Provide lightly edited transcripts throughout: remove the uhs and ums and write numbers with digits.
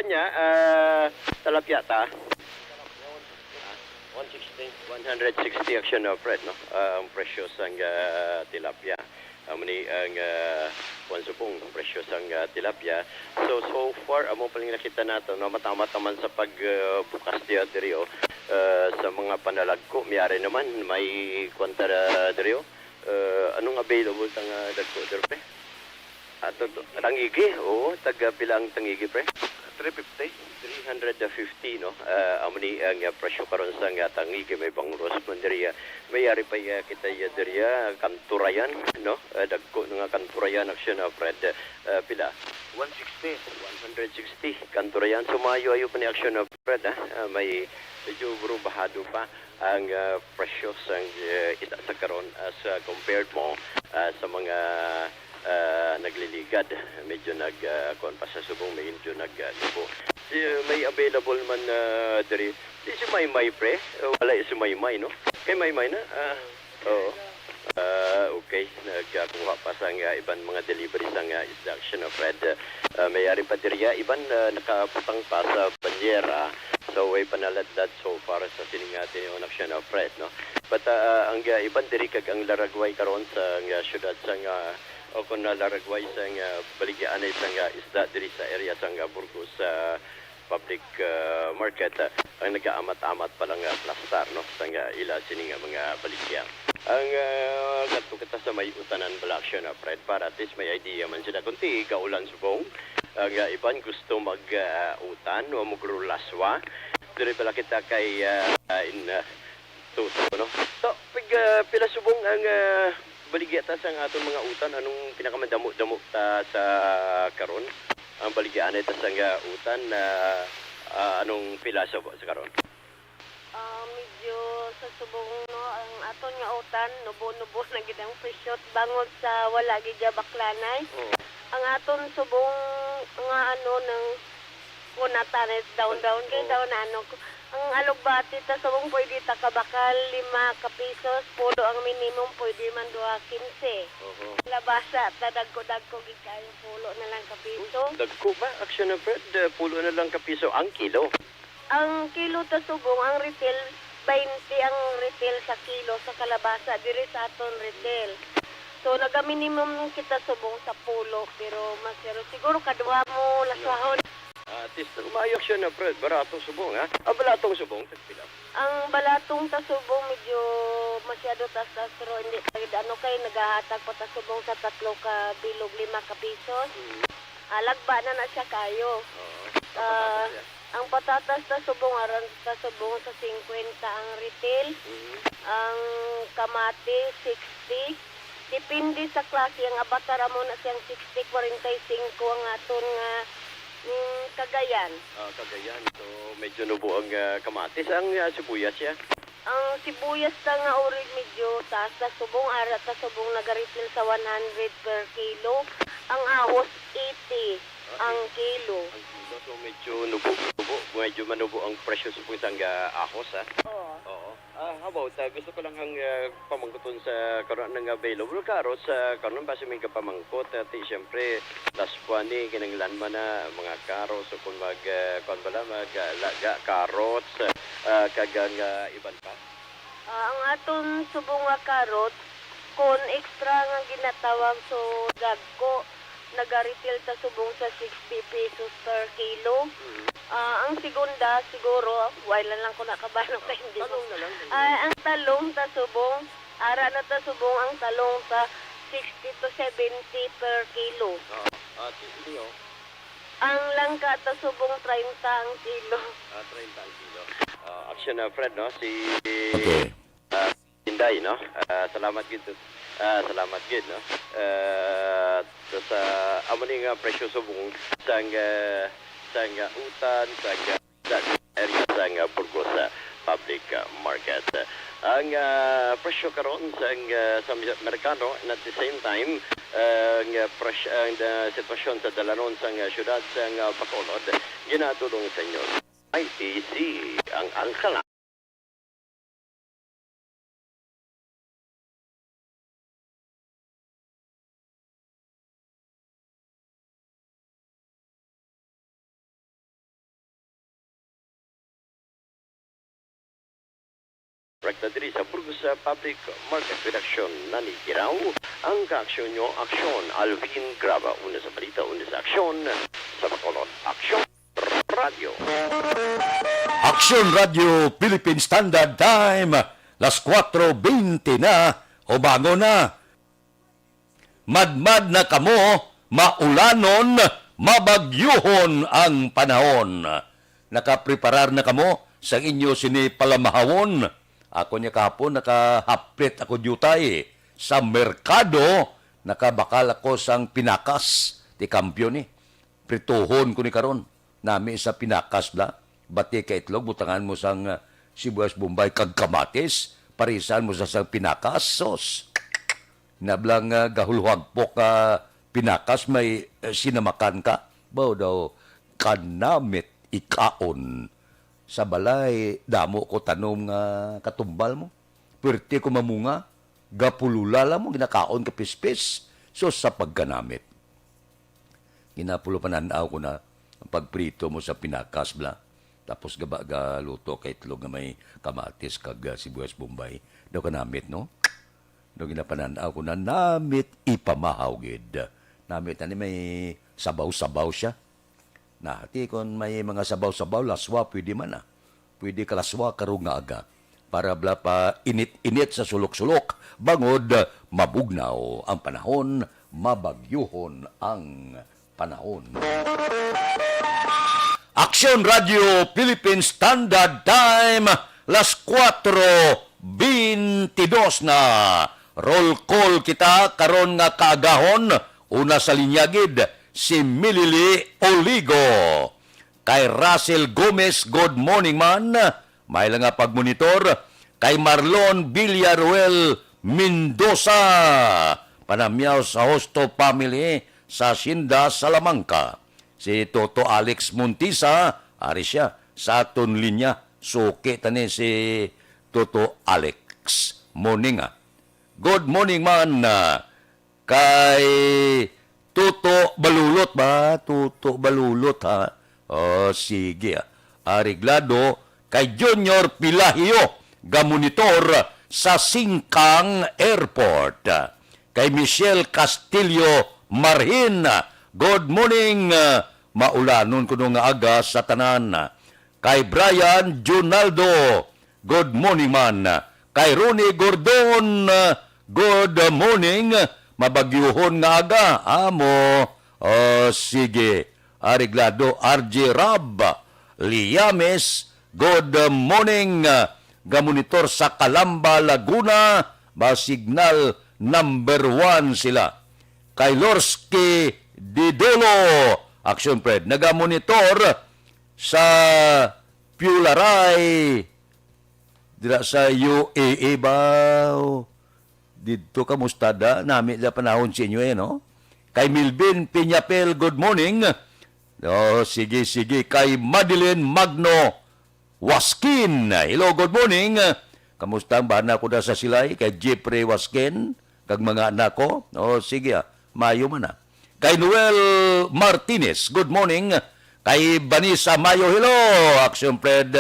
kuan niya, talapya ta. 160 action of Fred, no? Ang presyo sang tilapia. Muni ang kuan subong presyo sang tilapia. So far amo paling nakita nato no matamat naman sa pagbukas diya diri sa mga panalagko miyari naman may kwanta diri anong available tang dagko der pre? Ato tangigi taga pilang tangigi pre? 350 no amni ang presyo karon sa tangigi may pangros mandiriya mayari pa kita diriya kanturayan no dagko nga kanturayan aksyon Fred pila 160 kanturayan sumayo ayo pa ni aksyon Fred may medyo bahado pa ang presyo sa isda sa karon as compared mo sa mga nagliligad medyo kuan pa sa subong medyo nagdubo may available man diri di si Maymay pre wala si Maymay no kay Maymay na okay nagkuha pa sa iban mga delivery sa isda action Fred mayari pa diriya iban nakaputang pa sa banyera so way panaladlad so far sa siningati yung action Fred no but ang iban diri kag ang laragway karon sa syudad sa o kung nalaragway sa baligyan ay sa isda diri sa area sa Burgos sa public market ang nag-aamat-amat pa lang plastar no sa ila sining mga baligya ang kadto kita sa may utanan balaksyon Fred para at least may idea man sila kunti kaulan subong ang iban gusto mag-utan o magrulaswa diri pala kita kay in tuto no so pila subong ang baligya ta sa atong mga utan anong pinakamadamo-damo ta sa karon ang baligyan ta sa utan anong pila sa karon medyo sa subong no ang aton nga utan nubo-nubo na gid ang presyo bangod sa wala gid baklanay ang aton subong nga ng kunatanet down kay daw na ang alugbati ta subong pwede ta kabakal 5 ka pesos pulo ang minimum pwede man 2.15 labasa ta dagko gid kayo pulo na lang ka piso dagko ba action Fred pulo na lang ka piso ang kilo ta subong ang retail 20 ang retail sa kilo sa kalabasa diri sa aton retail so naga-minimum kita subong sa pulo pero siguro kadwa mo laswahon artist umayok siya na Fred baratong subong ha ang balatong subong tagpila ang balatong tasubong medyo masyado taas pero hindi kay nagahatag pa tasubong sa 3 ka bilog 5 ka pesos lagba na siya kayo ang patatas tasubong aron tasubong sa 50 ang retail ang kamati 60 depende sa klase ang abatar mo na siyang 60 45 ang aton nga Cagayan. Cagayan. So, medyo nubo ang kamatis. Ang sibuyas siya? Ang sibuyas na nga orig medyo taas sa subong. Ara sa subong nagaritil sa 100 per kilo. Ang ahos 80 ang kilo. Ang kilo. So, medyo nubo. Medyo manubo ang presyo sa isang ahos, ha? Oo. How about, gusto ko lang ang pamangkuton sa karoon ng available carrots. Karoon ba may kapamangkot? At siyempre, last buwan kinanglan man na mga carrots o kung maglaga carrots, kagang iban pa? Ang aton subong nga carrot, kung extra nga ginatawag so dagko, nagaritil ta subong sa 60 pesos per kilo. Ang segunda siguro, wala lang ko nakabano kay hindi. Talong na lang. Ang talong ta subong, ara na ta subong ang talong sa 60 to 70 per kilo. Tino? Ang langka ta subong 30 ang kilo. 30 ang kilo. Action Fred, no? Si Okay. Inday, no? Salamat gid. Salamat gid, no? Sa amoni nga presyo subong sang utan sa area sa Burgos public market. Ang presyo karon sa merkado and at the same time ang sitwasyon sa dalanon sa syudad sa Bacolod ginatulong sa inyo ITC ang angkala Rekta diri sa Burgos sa Public Market Redaction na ni Kiraw ang kaaksyon nyo, Aksyon. Alvin Graba, una sa balita, una sa Aksyon, sa Bacolod. Aksyon Radio. Aksyon Radio Philippine Standard Time, las 4:20 na, o bago na. Madmad na kamo, maulanon, mabagyuhon ang panahon. Nakapreparar na kamo sa inyo sinipalamahawon. Ako niya kahapon, nakahaplit ako dutay sa merkado, nakabakal ako sang pinakas, ti kampyo ni. Prituhon ko ni karon nami sa pinakas bla. Bati ka itlog, butangan mo sang sibuyas Bombay kag kamatis, parisan mo sa sang pinakas, sos. Nablang gahulhuag po ka pinakas, may sinamakan ka. Baw daw, kanamit ikaon. Sa balay, damo ko tanom nga katumbal mo. Pwerte ko mamunga, gapululala mo, ginakaon ka pispis. So, sa pagkanamit. Ginapulo pananaw ko na ang pagprito mo sa pinakas bla. Tapos galuto kay itlog nga may kamatis kag sibuyas Bombay. Daw kanamit, no? Daw ginapananaw ko na namit ipamahaw gid. Namit na may sabaw-sabaw siya. Nahati kung may mga sabaw-sabaw, laswa, pwede man na. Pwede ka laswa, karong nga aga. Para bla pa init-init sa sulok-sulok. Bangod, mabugnaw ang panahon, mabagyuhon ang panahon. Aksyon Radio Philippine Standard Time, las 4:22 na. Roll call kita, karon nga kaagahon, una sa linyagid, si Milili Oligo. Kay Russell Gomez, good morning man. May lang nga pagmonitor. Kay Marlon Villaruel Mendoza. Panamyaw sa Hosto Family sa Sinda, Salamanca. Si Toto Alex Montisa, ari siya, sa aton linya. Suki tani si Toto Alex. Morning Good morning man. Kay Tuto Balulot ba? Tuto Balulot ha? O sige. Ariglado kay Junior Pilahio, gamonitor sa Singkang Airport. Kay Michelle Castillo Marhin, good morning. Maulanon ko nung aga sa tanan. Kay Brian Junaldo, good morning man. Kay Ronnie Gordon, good morning. Mabagyuhon nga aga, amo. O sige. Ariglado, RJ Rab, Liames, good morning. Gamonitor sa Calamba, Laguna, ba signal number 1 sila. Kay Lorski Didolo, Action Fred, nagamonitor sa Pularay, dila sa UAE ba? Dito kamustada, namin na panahon sa inyo no? Kay Milvin Piñapel, good morning. Sige. Kay Madeline Magno Waskin, hello, good morning. Kamusta ang bana ko na sa silay? Kay Jeffrey Waskin, kag mga anak ko. Sige mayo man na. Kay Noel Martinez, good morning. Kay Vanessa Mayo, hello. Action Fred,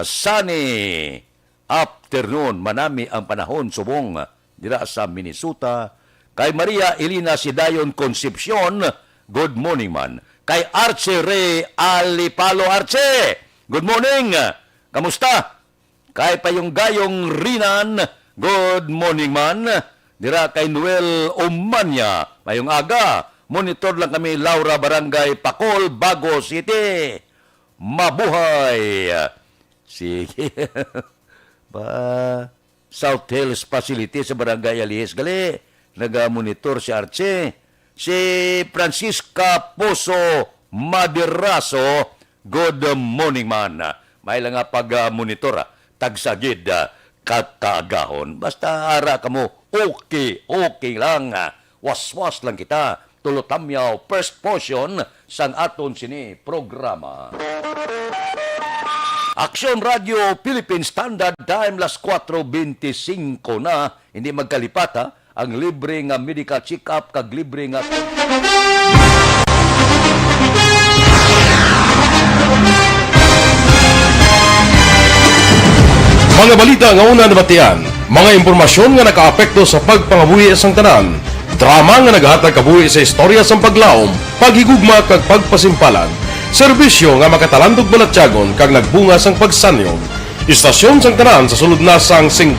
sunny afternoon. Manami ang panahon, subong dira sa Minnesota. Kay Maria Elena Sidayon Concepcion, good morning man. Kay Arce Ray Alipalo, Arce, good morning. Kamusta? Kay Payong-Gayong Rinan, good morning man. Dira kay Noel Umanya, mayong aga. Monitor lang kami, Laura Barangay Pacol, Bago City. Mabuhay. Sige. South Hills Facility sa Barangay Alihes. Gali, nag-monitor si Arce. Si Francisca Poso Maderaso, good morning man. May lang nga pag-monitor, tagsagid, kakaagahon. Basta ara ka mo, okay lang. Was-was lang kita. Tulotamyaw, first portion sang aton sini programa. Aksyon Radio Philippine Standard Time, las 4:25 na. Hindi magkalipat ang libre nga medical check-up kag libre nga Mga balita nga una nabatian, mga impormasyon nga nakaapekto sa pagpangabuhi sang tanan, drama nga naghatag kabuhi sa istorya sang paglaom, paghigugma kag pagpasimpalan, serbisyo nga makatalandog balatyagon kag nagbunga sang pagsanyon, istasyon sang tanan sa sulod na sang 51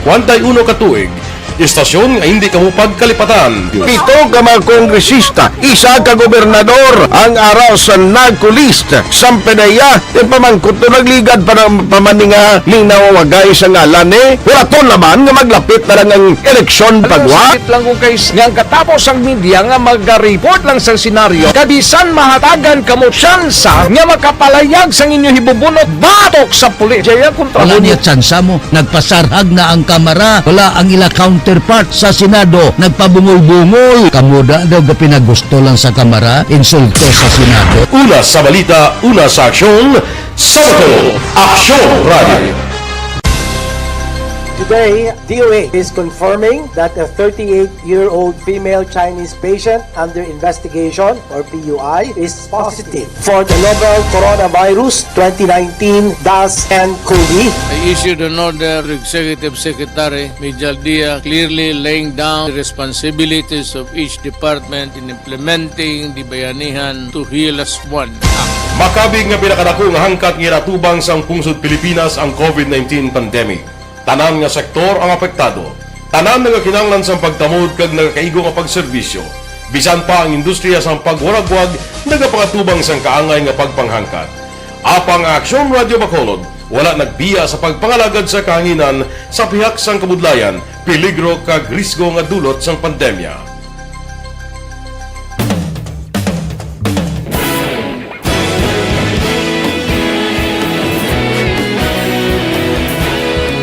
ka tuig, istasyon nga hindi kamupag kalipatan. Pito ka mga kongresista, isa ka gobernador ang araw sa nagkulist sa pedaya yung pamangkot to nagligad para pamaninga ning nawawagay sa ngalan wala to naman nga maglapit na lang ang eleksyon pagwa. Sakit lang kung guys nga katapos ang media nga mag-report lang sa senaryo kabisan mahatagan kamo tsansa nga makapalayag sa inyo hibubunot batok sa pulis. Jaya kontra Wala niya tsansa mo. Nagpasarhag na ang kamara. Wala ang ila counterpart sa Senado. Nagpabungol-bungol. Kamuda daw ga pinagusto lang sa kamara. Insulto sa Senado. Una sa balita, una sa aksyon, Sabado, Aksyon Radio. Today, DOA is confirming that a 38-year-old female Chinese patient under investigation, or PUI, is positive for the novel coronavirus 2019-10-CoV. I issued an order to Executive Secretary Major Dia clearly laying down the responsibilities of each department in implementing the Bayanihan to Heal as One Act. Makabig nga pinakadako nga hangkat nga natubang sang pungsod Pilipinas ang COVID-19 pandemic. Tanan nga sektor ang apektado. Tanan nga kinahanglan sang pagtamod kag nagakaigo nga pagserbisyo. Bisan pa ang industriya sang pagwaragwag nagapangatubang sang kaangay nga pagpanghangkat. Apang Aksyon Radio Bacolod wala nagbiya sa pagpangalagad sa kahanginan sa pihak sang kabudlayan, peligro kag risgo nga dulot sang pandemya.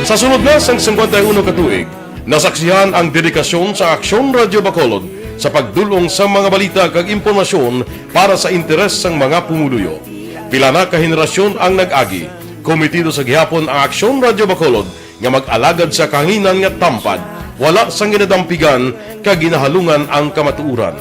Sa sunod na sang 51 katuig, nasaksihan ang dedikasyon sa Aksyon Radio Bacolod sa pagdulong sa mga balita kag impormasyon para sa interes sang mga pumuluyo. Pila na ka henerasyon ang nag-agi, komitido sa gihapon ang Aksyon Radio Bacolod nga mag-alagad sa kanginan nga tampad, wala sang ginadampigan kag ginahalungan ang kamatuuran.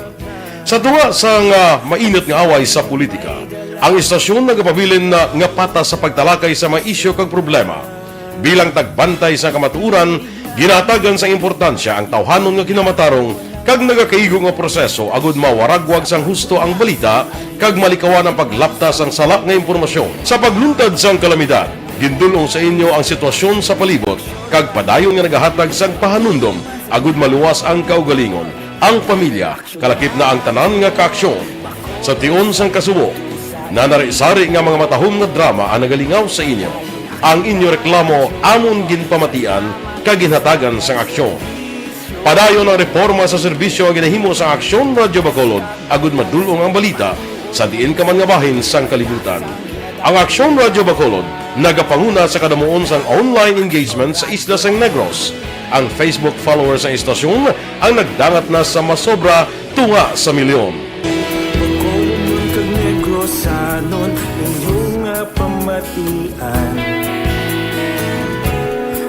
Sa tunga sang mainit nga away sa politika, ang istasyon nagapabilin na nga patas sa pagtalakay sa mga isyu kag problema. Bilang tagbantay sa kamatuuran, ginatagan sa importansya ang tawhanon nga kinamatarong kag nagakaigo nga proseso agud mawaragwag sang husto ang balita kag malikawan ang paglaptas ang sala nga impormasyon. Sa pagluntad sang kalamidad, gindulong sa inyo ang sitwasyon sa palibot kag padayon nga nagahatag sang pahanundom agud maluwas ang kaugalingon, ang pamilya, kalakip na ang tanan nga kaaksyon. Sa tion sang kasubo, nanari-sari nga mga matahom nga drama ang nagalingaw sa inyo. Ang inyo reklamo amon ginpamatian kaginhatagan sang aksyon. Padayon ang reforma sa serbisyo ang ginahimo sa Aksyon Radio Bacolod agud madulong ang balita sa diin ka man nga bahin sang kalibutan. Ang Aksyon Radio Bacolod nagapanguna sa kadamuon sang online engagement sa isla sang Negros. Ang Facebook followers sa istasyon ang nagdangat na sa masobra tunga sa milyon. Magkumun kag Negros anon inyong pamatian.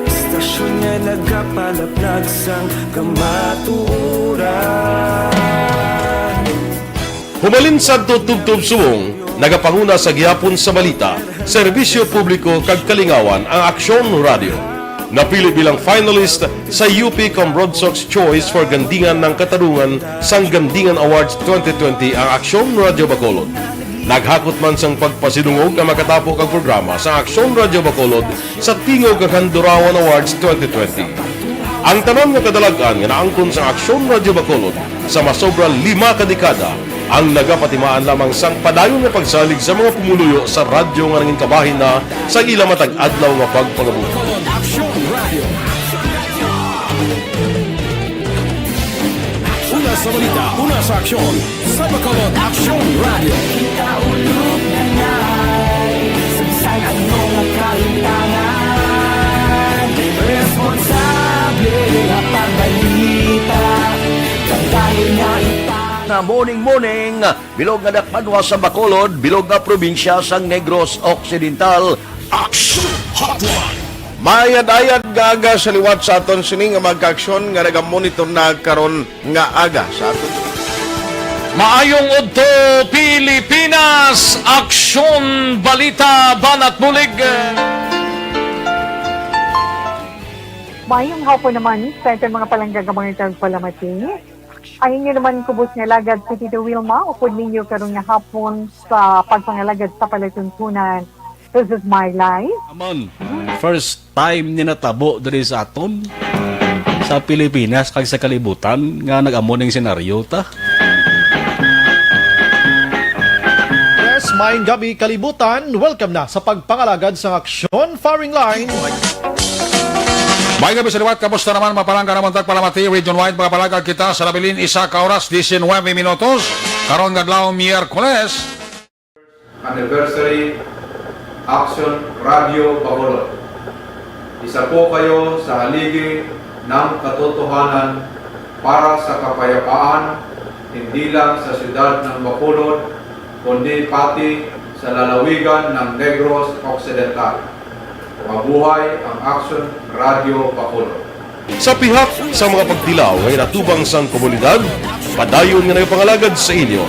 Istasyon nga nagapalaplag sang kamaturan. Humalin sa tutubtub suwong, nagapanguna sa gihapon sa balita, serbisyo publiko kag kalingawan ang Aksyon Radio. Napili bilang finalist sa UP Comrodsox Choice for Gandingan ng Katarungan sang Gandingan Awards 2020 ang Aksyon Radio Bacolod. Naghakot man sang pagpasidungog ang makatapo kang programa sa Aksyon Radio Bacolod sa Tingog kag Handurawan Awards 2020. Ang tanan nga kadalagan nga naangkon sa Aksyon Radio Bacolod sa masobra 5 ka dekada ang nagapatimaan lamang sang padayon nga pagsalig sa mga pumuluyo sa radyo nga nanging kabahin na sa ila matag adlaw nga pagpangabuhi. Una sa balita, una sa aksyon, sa Bacolod Aksyon Radio. Ikaulog na ngay, sagsag ang mga kalintangan. Responsable na pagbalita, kagaya na Na morning, bilog nga dakpanwa sa Bacolod, bilog nga probinsya sang Negros Occidental. Aksyon Hotline! Mayad-ayad nga aga sa liwat sa aton sini nga magka-aksyon nga nagamonitor na karon nga aga sa aton. Maayong udto Pilipinas, Aksyon Balita Banat Bulig. Mayong hapon naman sa ating mga palanggagamang palamati. Ay inyo naman kubos nga lagad sa Tito Wilma, upod ninyo karong nga hapon sa pagpangalagad sa palatuntunan. This is my life. Amon, first time ni natabo diri sa aton sa Pilipinas kag sa kalibutan nga nag-amo ning senaryo ta. Yes, maayong gabi kalibutan. Welcome na sa pagpangalagad sa Aksyon Firing Line. May gabi sa liwat, kamusta naman mapalangga naman tagpalamati, region-wide mga palagag kita sa labilin isa ka oras, 19 minutos, karon gadlaw Miyerkules. Anniversary Aksyon Radio Bacolod. Isa po kayo sa haligi ng katotohanan para sa kapayapaan, hindi lang sa siyudad ng Bacolod, kundi pati sa lalawigan ng Negros Occidental. Mabuhay ang Aksyon Radio Bacolod. Sa pihak sa mga pagdilaw ay natubang sang komunidad, padayon nga nagpangalagad sa inyo.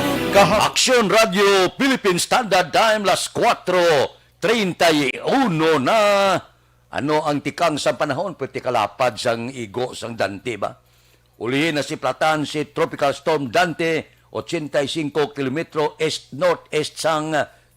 Aksyon Radio Philippine Standard Time las 4:31 na. Ano ang tikang sa panahon? Pwede kalapad sang igo sang Dante ba? Ulihin na si Platan si Tropical Storm Dante, 85 km east-northeast sang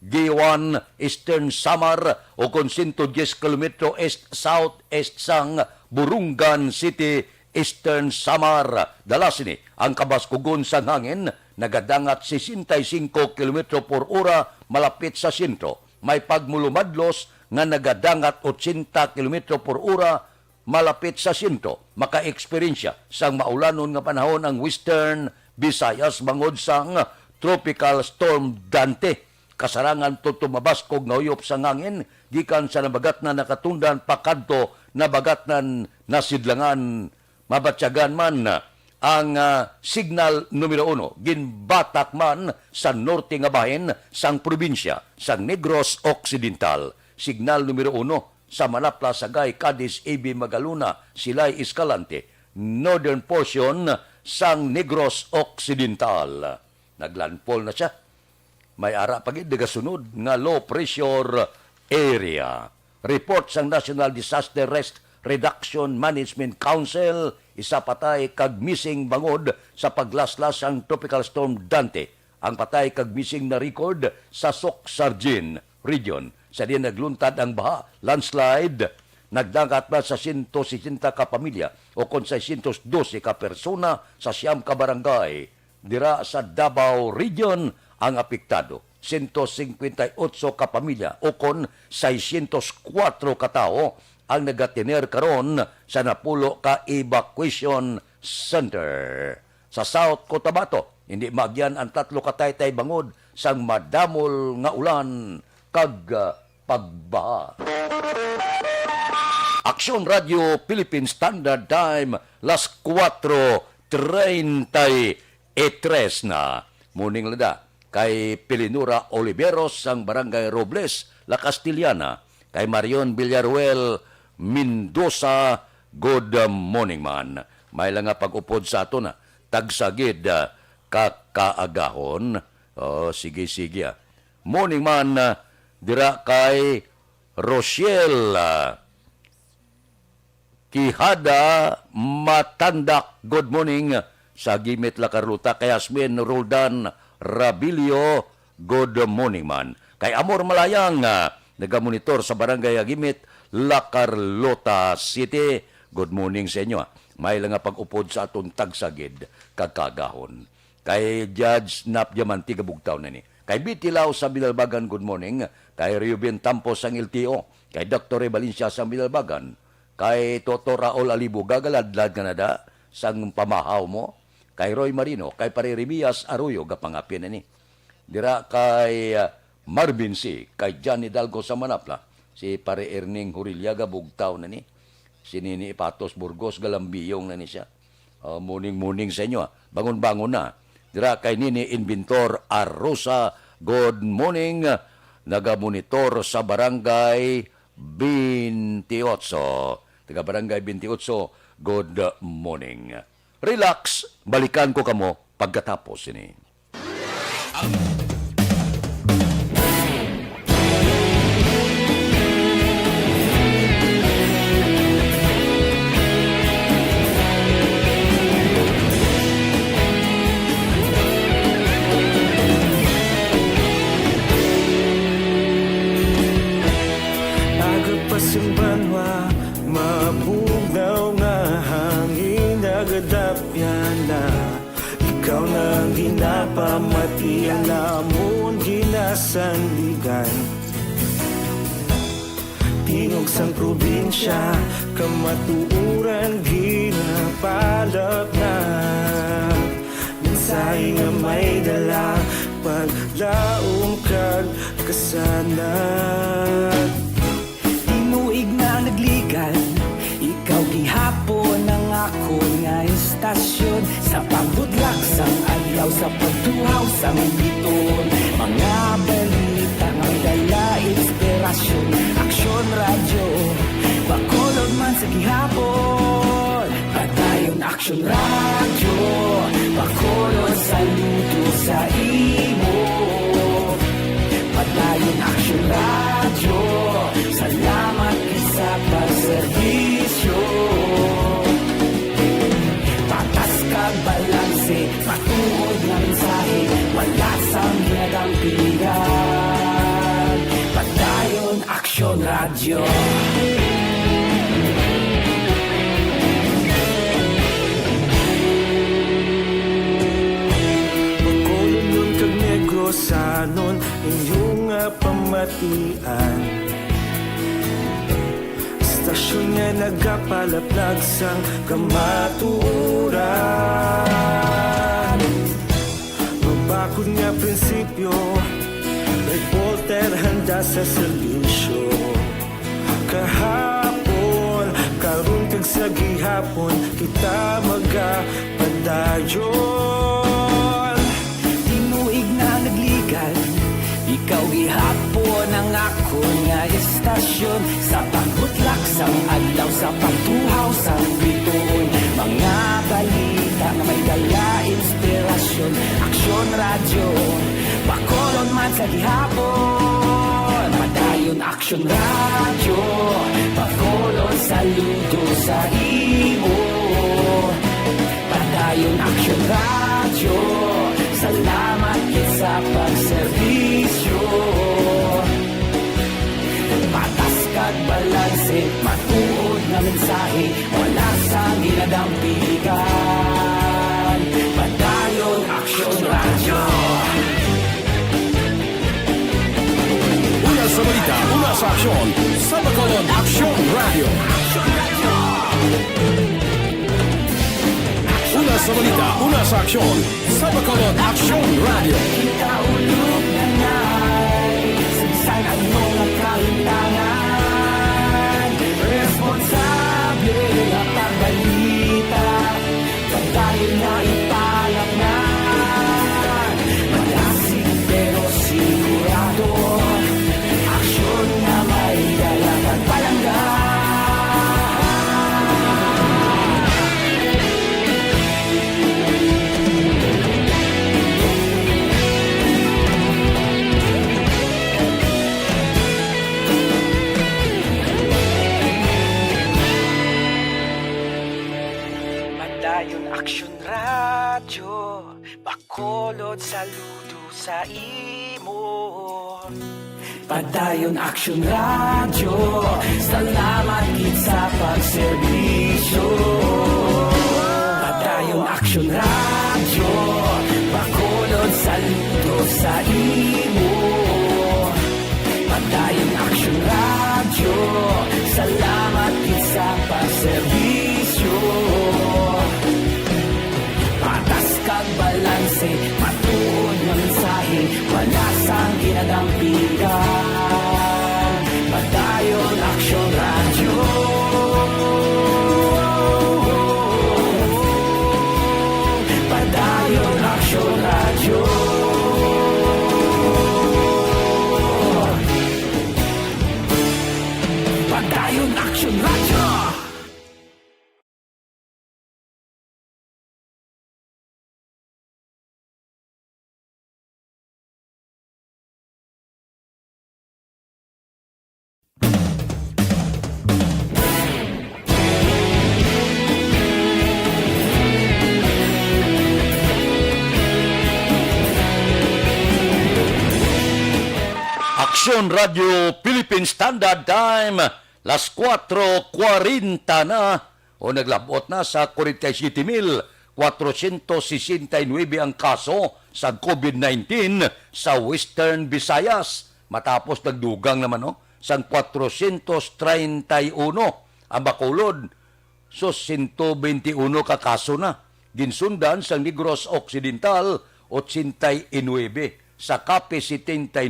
G1 Eastern Samar o kung 110 km east-southeast sang Burungan City Eastern Samar. Dalas ni ang kabaskugon sang hangin nagadangat 65 km per ora malapit sa sentro. May pagmulumadlos nga nagadangat 80 km per ora malapit sa sentro. Maka-eksperyensya sang maulanon nga panahon ang Western Visayas bangod sang Tropical Storm Dante. Kasarangan to tumabaskog nga uyop sa ngangin, gikan sa nabagat na nakatundan pakadto na bagat na nasidlangan, mabatsyagan man ang signal numero 1, ginbatak man sa norte nga bahin sang probinsya, sang Negros Occidental. Signal numero 1 sa Manapla, Sagay, Cadiz, AB, Magaluna, Silay, Escalante, northern portion sang Negros Occidental. Naglandfall na siya. May ara pagid sunod nga low pressure area. Report sang National Disaster Risk Reduction Management Council, isa patay kag missing bangod sa paglaslas ang Tropical Storm Dante. Ang patay kag missing na record sa Soc-Sargin region. Sa diyan nagluntad ang baha, landslide, nagdagat ba sa 160 ka pamilya o kon 612 ka persona sa siyam ka barangay. Dira sa Davao region ang apektado. 158 ka pamilya o kon 604 ka tao ang nagatiner karon sa napulo ka evacuation center. Sa South Cotabato, hindi magyan ang 3 ka taytay bangod sang madamol nga ulan kag pagbaha. Aksyon Radio Philippine Standard Time las 4:33 na. Muning lada kay Pilinura Oliveros sang Barangay Robles, La Castillana, kay Marion Villaruel Mendoza, good morning man. May lang nga pag-upod sa ato na tagsagid kakaagahon. Sige. Morning man dira kay Rochelle Kihada Matandak, good morning sa Gimit La Carlota. Kay Asmin Roldan Rabilio, good morning man. Kay Amor Malayang, nagamonitor sa Barangay Agimit, La Carlota City, good morning sa inyo. May lang nga pag-upod sa atong tagsagid kagkagahon. Kay Judge Nap Diamante Gabugtaw na ni. Kay Bitilaw sa Binalbagan, good morning. Kay Reuben Tampos sang LTO. Kay Dr. Valencia sa Binalbagan. Kay Toto Raul Alibo, gagaladlad ka na da sang pamahaw mo. Kay Roy Marino, kay Pare Remias Arroyo, gapangapin na ni. Dira kay Marvin C., kay John Hidalgo sa Manapla, si Pare Erning Hurilyaga, bugtaw na ni. Si Nini Patos Burgos, galambiyong na ni siya. Morning sa inyo. Bangon-bangon na. Dira kay Nini Inventor Arrosa, good morning. Nagamonitor sa Barangay 28. Taga Barangay 28, good morning. Relax, balikan ko kamo pagkatapos ini. pamati ang namon ginasandigan. Tingog sang probinsya, kamatuuran ginapalap na. Minsay nga may dala, paglaom kag kasanat. Tinuig na nagligan, ikaw gihapon ang ako nga istasyon. Sa pagbudlak sang adlaw, sa pagtuhaw sang biton. Mga balita nga may dala inspirasyon. Aksyon radyo, bakolod man sa gihapon. Padayon Aksyon radyo, bakolod saludo sa imo. Padayon Aksyon radyo, salamat sa pagserbisyo. Patas kag balanse, matuod na mensahe, wala sang ginagampiligan. Padayon Aksyon radyo. Bakolod nun kag Negrosanon, inyong pamatian. Stasyon nga nagapalaplag sang kamaturan. Mabakod nga prinsipyo, reporter handa sa serbisyo. Kahapon, karun kag sa gihapon, kita magapadayon. Tinuig na nagligan, ikaw gihapon ang ako nga istasyon. Sa pagbutlak sang adlaw, sa pagtuhaw sang bituon. Mga balita nga may dala inspirasyon. Aksyon radyo, bakolod man sa gihapon. Padayon Aksyon radyo, bakolod saludo sa imo. Padayon Aksyon radyo, salamat kit sa pagserbisyo. Patas kag balanse, matuod na mensahe, wala sang ginadampiligan. Padayon Aksyon radyo. Una sa balita, una sa aksyon, sa Bacolod Aksyon Radio. Una sa balita, una sa aksyon, sa Bacolod Aksyon Radio. Kaulog na na'y sinsan ang mga kahintangan. Responsable na pagbalita, pagdahil na ipalak na. Malasig pero sigurado, aksyon na may dalagang palangga. Padayon Aksyon radyo, bakolod saludo sa imo. Padayon Aksyon radyo, salamat kit sa pagserbisyo. Padayon Aksyon radyo, bakolod saludo sa imo. Padayon Aksyon radyo, salamat kit sa pagserbisyo. Patas kag balanse, matuod na mensahe, wala sang ginadampigan. Padayon Aksyon radyo. Padayon Aksyon radyo. Padayon Aksyon radyo. Aksyon Radio Philippine Standard Time, las 4:40 na o naglabot na sa 47,469 ang kaso sa COVID-19 sa Western Visayas. Matapos nagdugang naman sang 431 ang Bacolod. So 121 ka kaso na. Ginsundan sa Negros Occidental 89, sa Cape 79,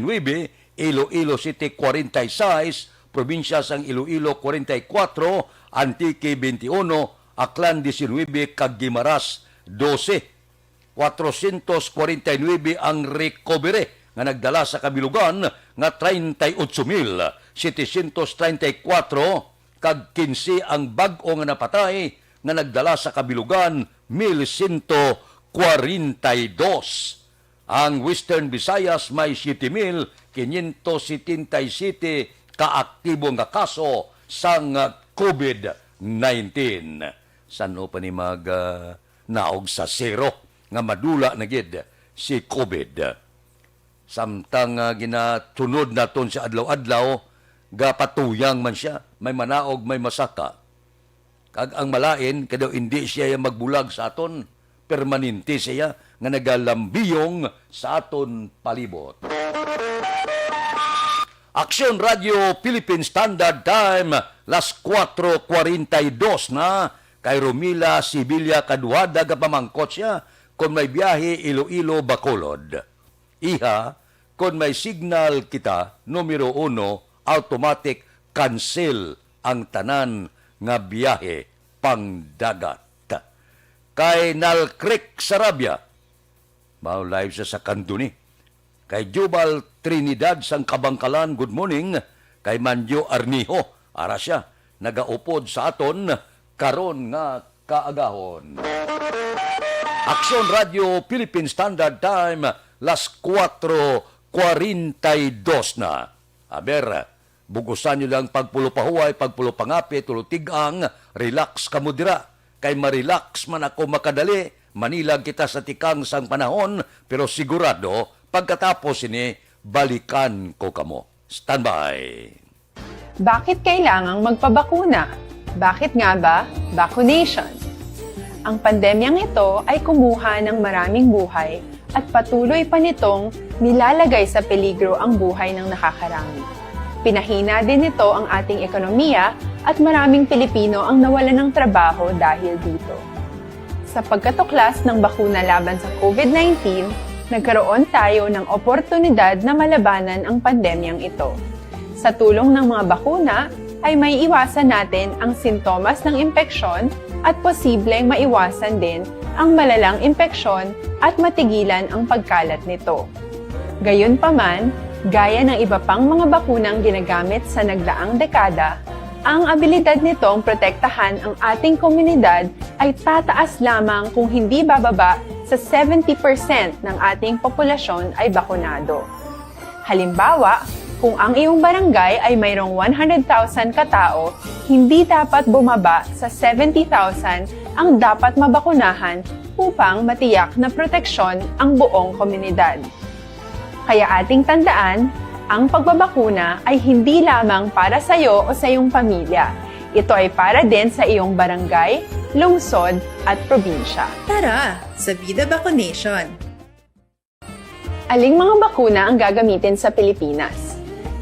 Iloilo City 46, probinsya sang Iloilo 44, Antique 21, Aklan 19, kag Guimaras 12. 449 ang recovery nga nagdala sa kabilugan nga 38,734 kag 15 ang bag-o nga napatay nga nagdala sa kabilugan 1,142. Ang Western Visayas may 7,577 kaaktibo nga kaso sang COVID-19. Sano pa ni naog sa zero nga madula na gid si COVID. Samtang ginatunod naton sa adlaw-adlaw, gapatuyang man siya, may manaog, may masaka. Kag ang malain, kadaw hindi siya magbulag sa aton, permanente siya nga nagalambiyong sa aton palibot. Aksyon Radio Philippine Standard Time, las 4:42 na, kay Romila Sibilia Kaduhada gapamangkot siya, kung may biyahe Iloilo Bacolod. Iha, kung may signal kita, numero 1, automatic cancel ang tanan nga biyahe pangdagat. Kay Nal Creek, Sarabia, mao live sa Kanduni. Kay Jubal Trinidad sang Kabangkalan, good morning. Kay Manjo Arniho, ara siya, nagaupod sa aton, karon nga kaagahon. Aksyon Radio Philippine Standard Time, las 4:42 na. Aber, bugusan nyo lang pagpulupahuay, pagpulupangapit, tulutigang, relax kamudira. Kay marelax man ako makadali, manilag kita sa tikang sang panahon, pero sigurado, pagkatapos ini, balikan ko kamo. Standby. Bakit kailangang magpabakuna? Bakit nga ba vaccination? Ang pandemyang ito ay kumuha ng maraming buhay at patuloy pa nitong nilalagay sa peligro ang buhay ng nakakarami. Pinahina din nito ang ating ekonomiya at maraming Pilipino ang nawalan ng trabaho dahil dito. Sa pagkatuklas ng bakuna laban sa COVID-19, nagkaroon tayo ng oportunidad na malabanan ang pandemyang ito. Sa tulong ng mga bakuna, ay may iwasan natin ang sintomas ng impeksyon at posibleng maiwasan din ang malalang impeksyon at matigilan ang pagkalat nito. Gayunpaman, gaya ng iba pang mga bakunang ginagamit sa nagdaang dekada, ang abilidad nitong protektahan ang ating komunidad ay tataas lamang kung hindi bababa sa 70% ng ating populasyon ay bakunado. Halimbawa, kung ang iyong barangay ay mayroong 100,000 katao, hindi dapat bumaba sa 70,000 ang dapat mabakunahan upang matiyak na proteksyon ang buong komunidad. Kaya ating tandaan, ang pagbabakuna ay hindi lamang para sa iyo o sa iyong pamilya. Ito ay para din sa iyong barangay, lungsod at probinsya. Tara, sa Vida Vaccination! Aling mga bakuna ang gagamitin sa Pilipinas?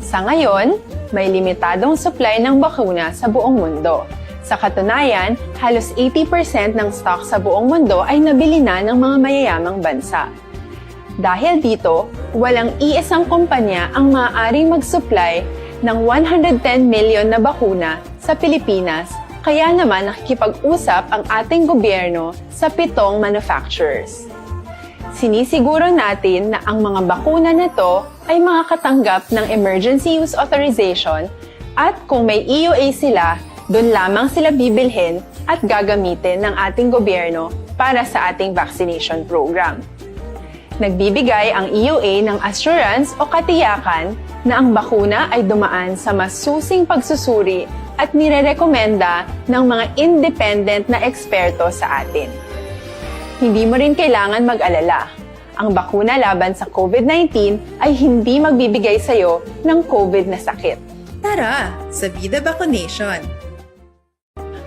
Sa ngayon, may limitadong supply ng bakuna sa buong mundo. Sa katunayan, halos 80% ng stock sa buong mundo ay nabili na ng mga mayayamang bansa. Dahil dito, walang iisang kumpanya ang maaaring mag-supply ng 110 million na bakuna sa Pilipinas, kaya naman nakikipag-usap ang ating gobyerno sa 7 manufacturers. Sinisiguro natin na ang mga bakuna nito ay makakatanggap ng Emergency Use Authorization at kung may EUA sila, doon lamang sila bibilhin at gagamitin ng ating gobyerno para sa ating vaccination program. Nagbibigay ang EUA ng assurance o katiyakan na ang bakuna ay dumaan sa masusing pagsusuri at nirerekomenda ng mga independent na eksperto sa atin. Hindi mo rin kailangan mag-alala. Ang bakuna laban sa COVID-19 ay hindi magbibigay sa iyo ng COVID na sakit. Tara, sa Vida Vaccination!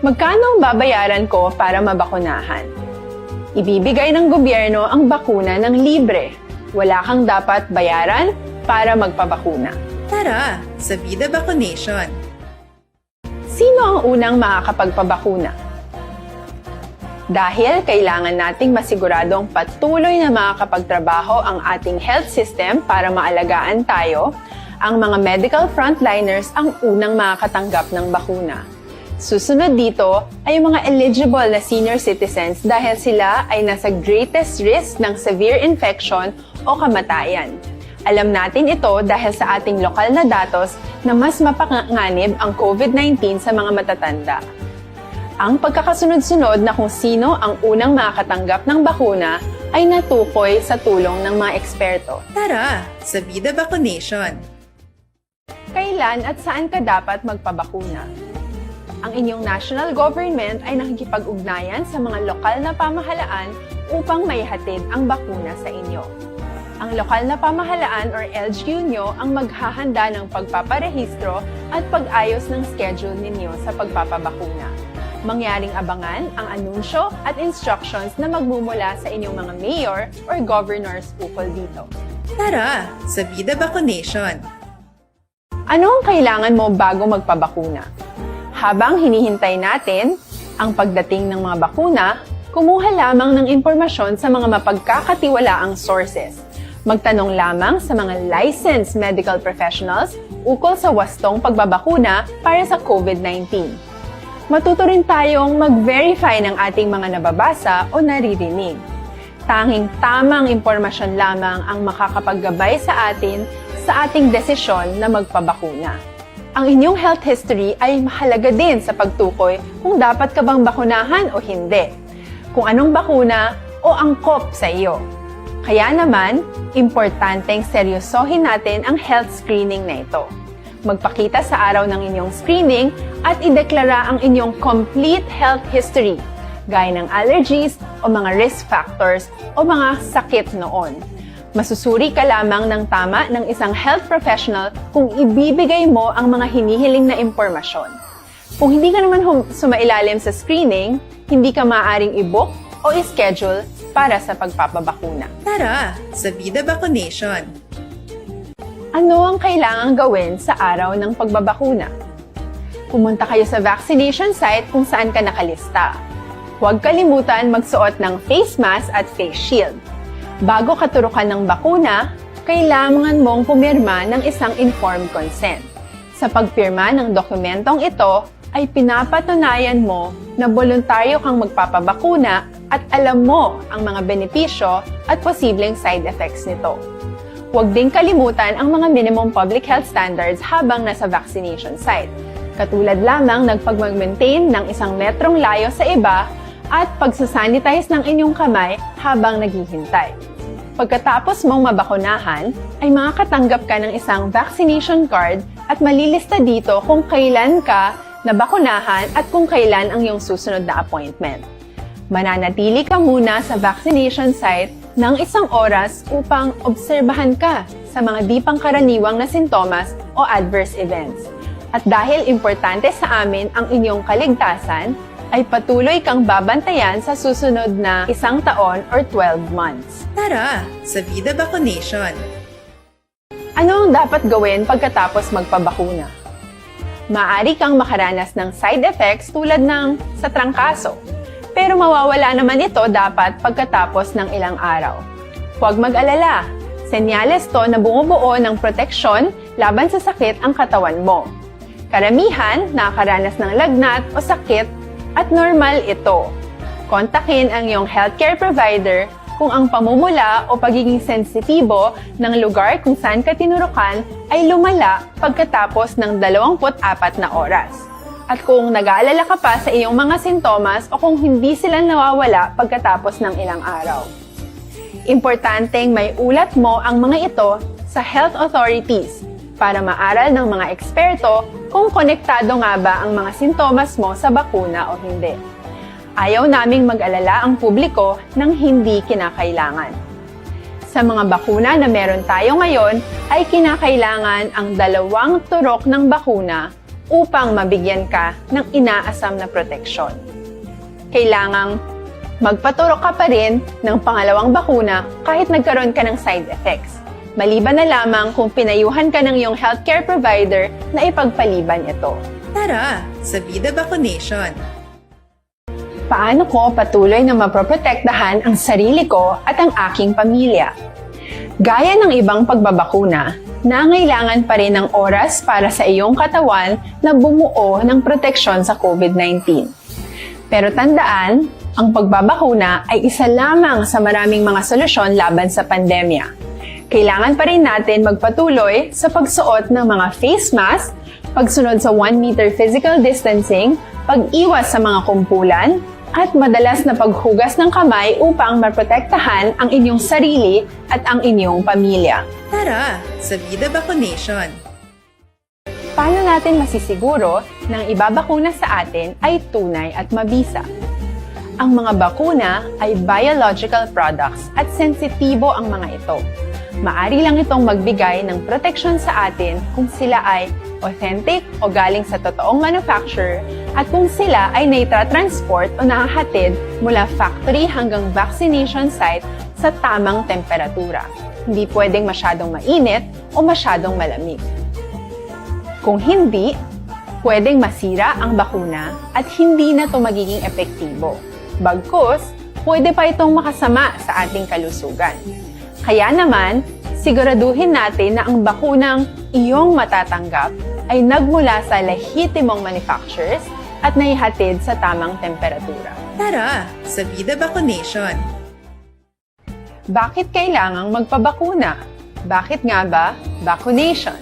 Magkano ang babayaran ko para mabakunahan? Ibibigay ng gobyerno ang bakuna ng libre. Wala kang dapat bayaran para magpabakuna. Tara, sa Vida Vaccination. Sino ang unang makakapagpabakuna? Dahil kailangan nating masiguradong patuloy na makakapagtrabaho ang ating health system para maalagaan tayo, ang mga medical frontliners ang unang makakatanggap ng bakuna. Susunod dito ay yung mga eligible na senior citizens dahil sila ay nasa greatest risk ng severe infection o kamatayan. Alam natin ito dahil sa ating lokal na datos na mas mapanganib ang COVID-19 sa mga matatanda. Ang pagkakasunod-sunod na kung sino ang unang makakatanggap ng bakuna ay natukoy sa tulong ng mga eksperto. Tara, sa Vida Vaccination. Kailan at saan ka dapat magpabakuna? Ang inyong national government ay nakikipag-ugnayan sa mga lokal na pamahalaan upang maihatid ang bakuna sa inyo. Ang lokal na pamahalaan or LGU nyo ang maghahanda ng pagpaparehistro at pag-ayos ng schedule ninyo sa pagpapabakuna. Mangyaring abangan ang anunsyo at instructions na magmumula sa inyong mga mayor or governors ukol dito. Tara, sa Vida Vaccination. Ano ang kailangan mo bago magpabakuna? Habang hinihintay natin ang pagdating ng mga bakuna, kumuha lamang ng impormasyon sa mga mapagkakatiwalaang sources. Magtanong lamang sa mga licensed medical professionals ukol sa wastong pagbabakuna para sa COVID-19. Matuto rin tayong mag-verify ng ating mga nababasa o naririnig. Tanging tamang impormasyon lamang ang makakapaggabay sa atin sa ating desisyon na magpabakuna. Ang inyong health history ay mahalaga din sa pagtukoy kung dapat ka bang bakunahan o hindi, kung anong bakuna o angkop sa iyo. Kaya naman, importanteng seryosohin natin ang health screening na ito. Magpakita sa araw ng inyong screening at ideklara ang inyong complete health history, gaya ng allergies o mga risk factors o mga sakit noon. Masusuri ka lamang ng tama ng isang health professional kung ibibigay mo ang mga hinihiling na impormasyon. Kung hindi ka naman sumailalim sa screening, hindi ka maaaring i-book o i-schedule para sa pagpapabakuna. Tara, sa Vida Vaccination. Ano ang kailangang gawin sa araw ng pagbabakuna? Pumunta kayo sa vaccination site kung saan ka nakalista. Huwag kalimutan magsuot ng face mask at face shield. Bago katurukan ng bakuna, kailangan mong pumirma ng isang informed consent. Sa pagpirma ng dokumentong ito, ay pinapatunayan mo na voluntaryo kang magpapabakuna at alam mo ang mga benepisyo at posibleng side effects nito. Huwag din kalimutan ang mga minimum public health standards habang nasa vaccination site. Katulad lamang nagpag-maintain ng 1 metrong layo sa iba at pagsasanitize ng inyong kamay habang naghihintay. Pagkatapos mong mabakunahan, ay makakatanggap ka ng isang vaccination card at malilista dito kung kailan ka nabakunahan at kung kailan ang iyong susunod na appointment. Mananatili ka muna sa vaccination site ng 1 oras upang obserbahan ka sa mga di pangkaraniwang na sintomas o adverse events. At dahil importante sa amin ang inyong kaligtasan, ay patuloy kang babantayan sa susunod na 1 taon or 12 months. Tara, sa Vida Vaccination. Ano ang dapat gawin pagkatapos magpabakuna? Maaari kang makaranas ng side effects tulad ng sa trangkaso, pero mawawala naman ito dapat pagkatapos ng ilang araw. Huwag mag-alala, senyales to na bumubuo ng proteksyon laban sa sakit ang katawan mo. Karamihan nakakaranas ng lagnat o sakit at normal ito. Kontakin ang iyong healthcare provider kung ang pamumula o pagiging sensitibo ng lugar kung saan ka tinurukan ay lumala pagkatapos ng 24 na oras. At kung nag-aalala ka pa sa iyong mga sintomas o kung hindi sila nawawala pagkatapos ng ilang araw. Importanteng may ulat mo ang mga ito sa health authorities para maaral ng mga eksperto kung konektado nga ba ang mga sintomas mo sa bakuna o hindi. Ayaw naming mag-alala ang publiko ng hindi kinakailangan. Sa mga bakuna na meron tayo ngayon, ay kinakailangan ang 2 turok ng bakuna upang mabigyan ka ng inaasam na proteksyon. Kailangang Magpaturok ka pa rin ng pangalawang bakuna kahit nagkaroon ka ng side effects. Maliban na lamang kung pinayuhan ka ng iyong healthcare provider na ipagpaliban ito. Tara, sa Vida Vaccination! Paano ko patuloy na maproprotektahan ang sarili ko at ang aking pamilya? Gaya ng ibang pagbabakuna, nangailangan pa rin ng oras para sa iyong katawan na bumuo ng proteksyon sa COVID-19. Pero tandaan, ang pagbabakuna ay isa lamang sa maraming mga solusyon laban sa pandemya. Kailangan pa rin natin magpatuloy sa pagsuot ng mga face mask, pagsunod sa 1 meter physical distancing, pag-iwas sa mga kumpulan, at madalas na paghugas ng kamay upang maprotektahan ang inyong sarili at ang inyong pamilya. Tara, sa Vida Vaccination! Paano natin masisiguro na ang ibabakuna sa atin ay tunay at mabisa? Ang mga bakuna ay biological products at sensitibo ang mga ito. Maari lang itong magbigay ng proteksyon sa atin kung sila ay authentic o galing sa totoong manufacturer at kung sila ay naitra-transport o nahahatid mula factory hanggang vaccination site sa tamang temperatura. Hindi pwedeng masyadong mainit o masyadong malamig. Kung hindi, pwedeng masira ang bakuna at hindi na ito magiging epektibo. Bagkus, pwede pa itong makasama sa ating kalusugan. Kaya naman, siguraduhin natin na ang bakunang iyong matatanggap ay nagmula sa lehitimong manufacturers at naihatid sa tamang temperatura. Tara, sa Vida Vaccination! Bakit kailangang magpabakuna? Bakit nga ba vaccination?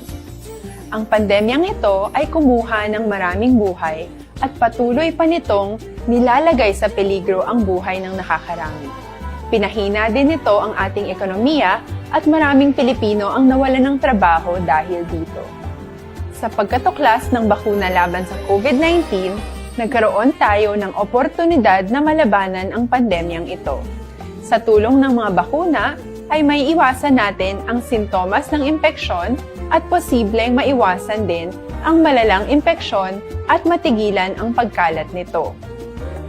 Ang pandemyang ito ay kumuha ng maraming buhay at patuloy pa nitong nilalagay sa peligro ang buhay ng nakakarami. Pinahina din nito ang ating ekonomiya at maraming Pilipino ang nawalan ng trabaho dahil dito. Sa pagkatuklas ng bakuna laban sa COVID-19, nagkaroon tayo ng oportunidad na malabanan ang pandemyang ito. Sa tulong ng mga bakuna, ay may iwasan natin ang sintomas ng impeksyon at posibleng maiwasan din ang malalang impeksyon at matigilan ang pagkalat nito.